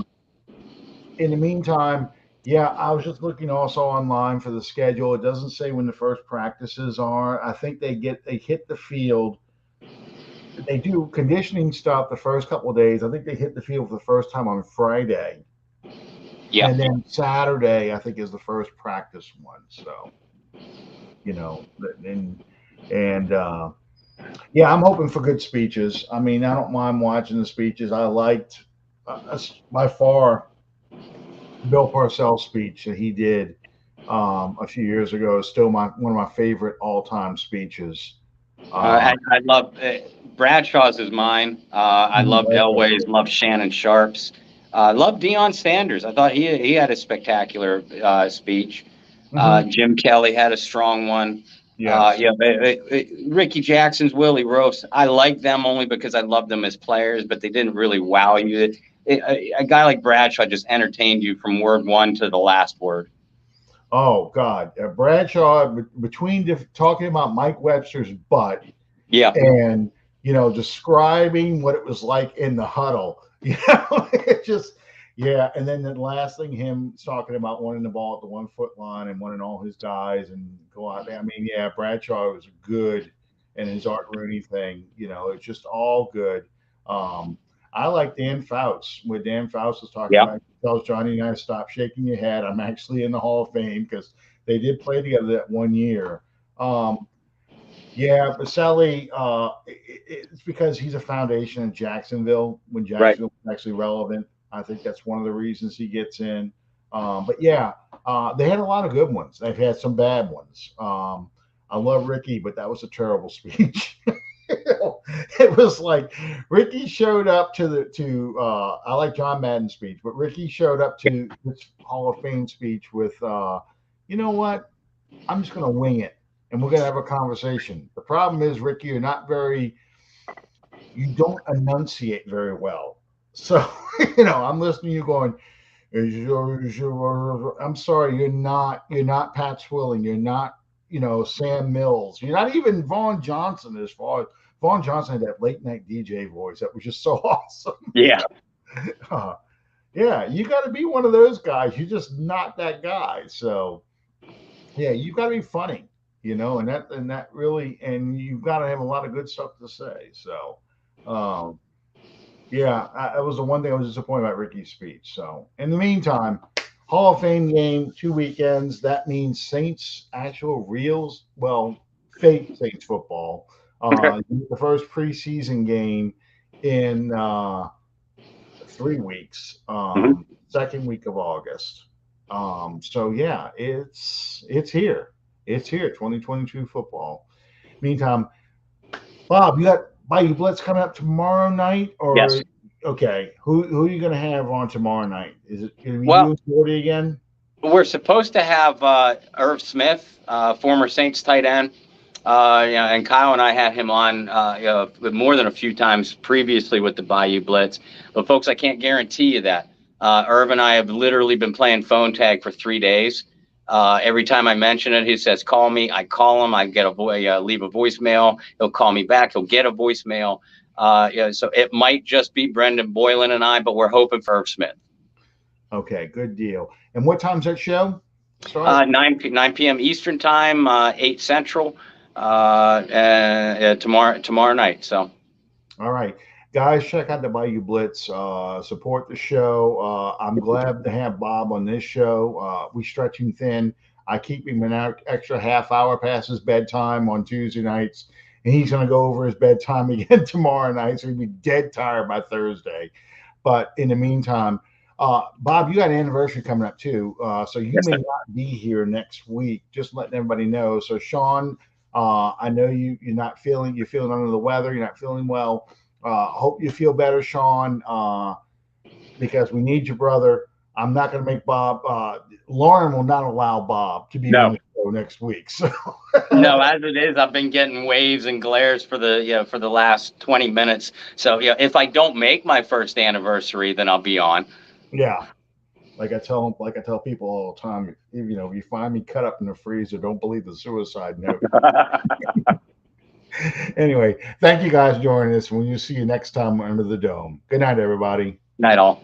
In the meantime, yeah, I was just looking also online for the schedule. It doesn't say when the first practices are. I think they hit the field. They do conditioning stuff the first couple of days. I think they hit the field for the first time on Friday. Yeah. And then Saturday, I think, is the first practice one. So, you know, and yeah, I'm hoping for good speeches. I mean, I don't mind watching the speeches. I liked by far Bill Parcells' speech that he did a few years ago is still one of my favorite all-time speeches. I love Bradshaw's is mine. I loved Elway's, loved Shannon Sharp's. Loved Deion Sanders. I thought he had a spectacular speech. Jim Kelly had a strong one. Yes. Ricky Jackson's, Willie Roast. I like them only because I love them as players, but they didn't really wow you. A guy like Bradshaw just entertained you from word one to the last word. Oh God, Bradshaw between talking about Mike Webster's butt, and describing what it was like in the huddle, it just and then the last thing, him talking about wanting the ball at the 1 foot line and wanting all his guys and go out there. I mean, Bradshaw was good, and his Art Rooney thing, it's just all good. I like Dan Fouts. When Dan Fouts was talking about, he tells Johnny and I, stop shaking your head. I'm actually in the Hall of Fame because they did play together that 1 year. Baselli, it's because he's a foundation in Jacksonville when Jacksonville was actually relevant. I think that's one of the reasons he gets in. They had a lot of good ones. They've had some bad ones. I love Ricky, but that was a terrible speech. It was like Ricky showed up I like John Madden's speech, but Ricky showed up to this Hall of Fame speech with, you know what? I'm just going to wing it and we're going to have a conversation. The problem is, Ricky, you don't enunciate very well. So, I'm listening to you going, I'm sorry, you're not Pat Swilling. You're not, Sam Mills. You're not even Vaughn Johnson. As far as Vaughn Johnson had that late night DJ voice that was just so awesome. Yeah. You got to be one of those guys. You're just not that guy. So, you got to be funny, and that really, and you've got to have a lot of good stuff to say. So, it was the one thing I was disappointed about Ricky's speech. So, in the meantime, Hall of Fame game, 2 weekends. That means Saints actual reals, fake Saints football. The first preseason game in 3 weeks, second week of August. It's here. It's here, 2022 football. Meantime, Bob, you got Bayou Blitz coming up tomorrow night, or yes. Okay, who are you going to have on tomorrow night? Is it going to be you and Jordy again? We're supposed to have Irv Smith, former Saints tight end. And Kyle and I had him on more than a few times previously with the Bayou Blitz. But folks, I can't guarantee you that. Irv and I have literally been playing phone tag for 3 days. Every time I mention it, he says, call me. I call him. I get leave a voicemail. He'll call me back. He'll get a voicemail. So it might just be Brendan Boylan and I, but we're hoping for Irv Smith. Okay, good deal. And what time's that show? 9 p.m. Eastern time, 8 Central, tomorrow night. So, all right, guys, check out the Bayou Blitz. Support the show. I'm glad to have Bob on this show. We stretching thin. I keep him an extra half hour past his bedtime on Tuesday nights, and he's going to go over his bedtime again tomorrow night, so he'll be dead tired by Thursday. But in the meantime, Bob, you got an anniversary coming up too, so you may not be here next week. Just letting everybody know. So, Sean, I know you're feeling under the weather. You're not feeling well. Hope you feel better, Sean, because we need your brother. I'm not going to make Bob. Lauren will not allow Bob to be on the show next week. So no, as it is, I've been getting waves and glares for the last 20 minutes. So if I don't make my first anniversary, then I'll be on. Yeah. Like I tell people all the time, if you find me cut up in the freezer, don't believe the suicide note. Anyway, thank you guys for joining us. We'll see you next time under the dome. Good night, everybody. Night all.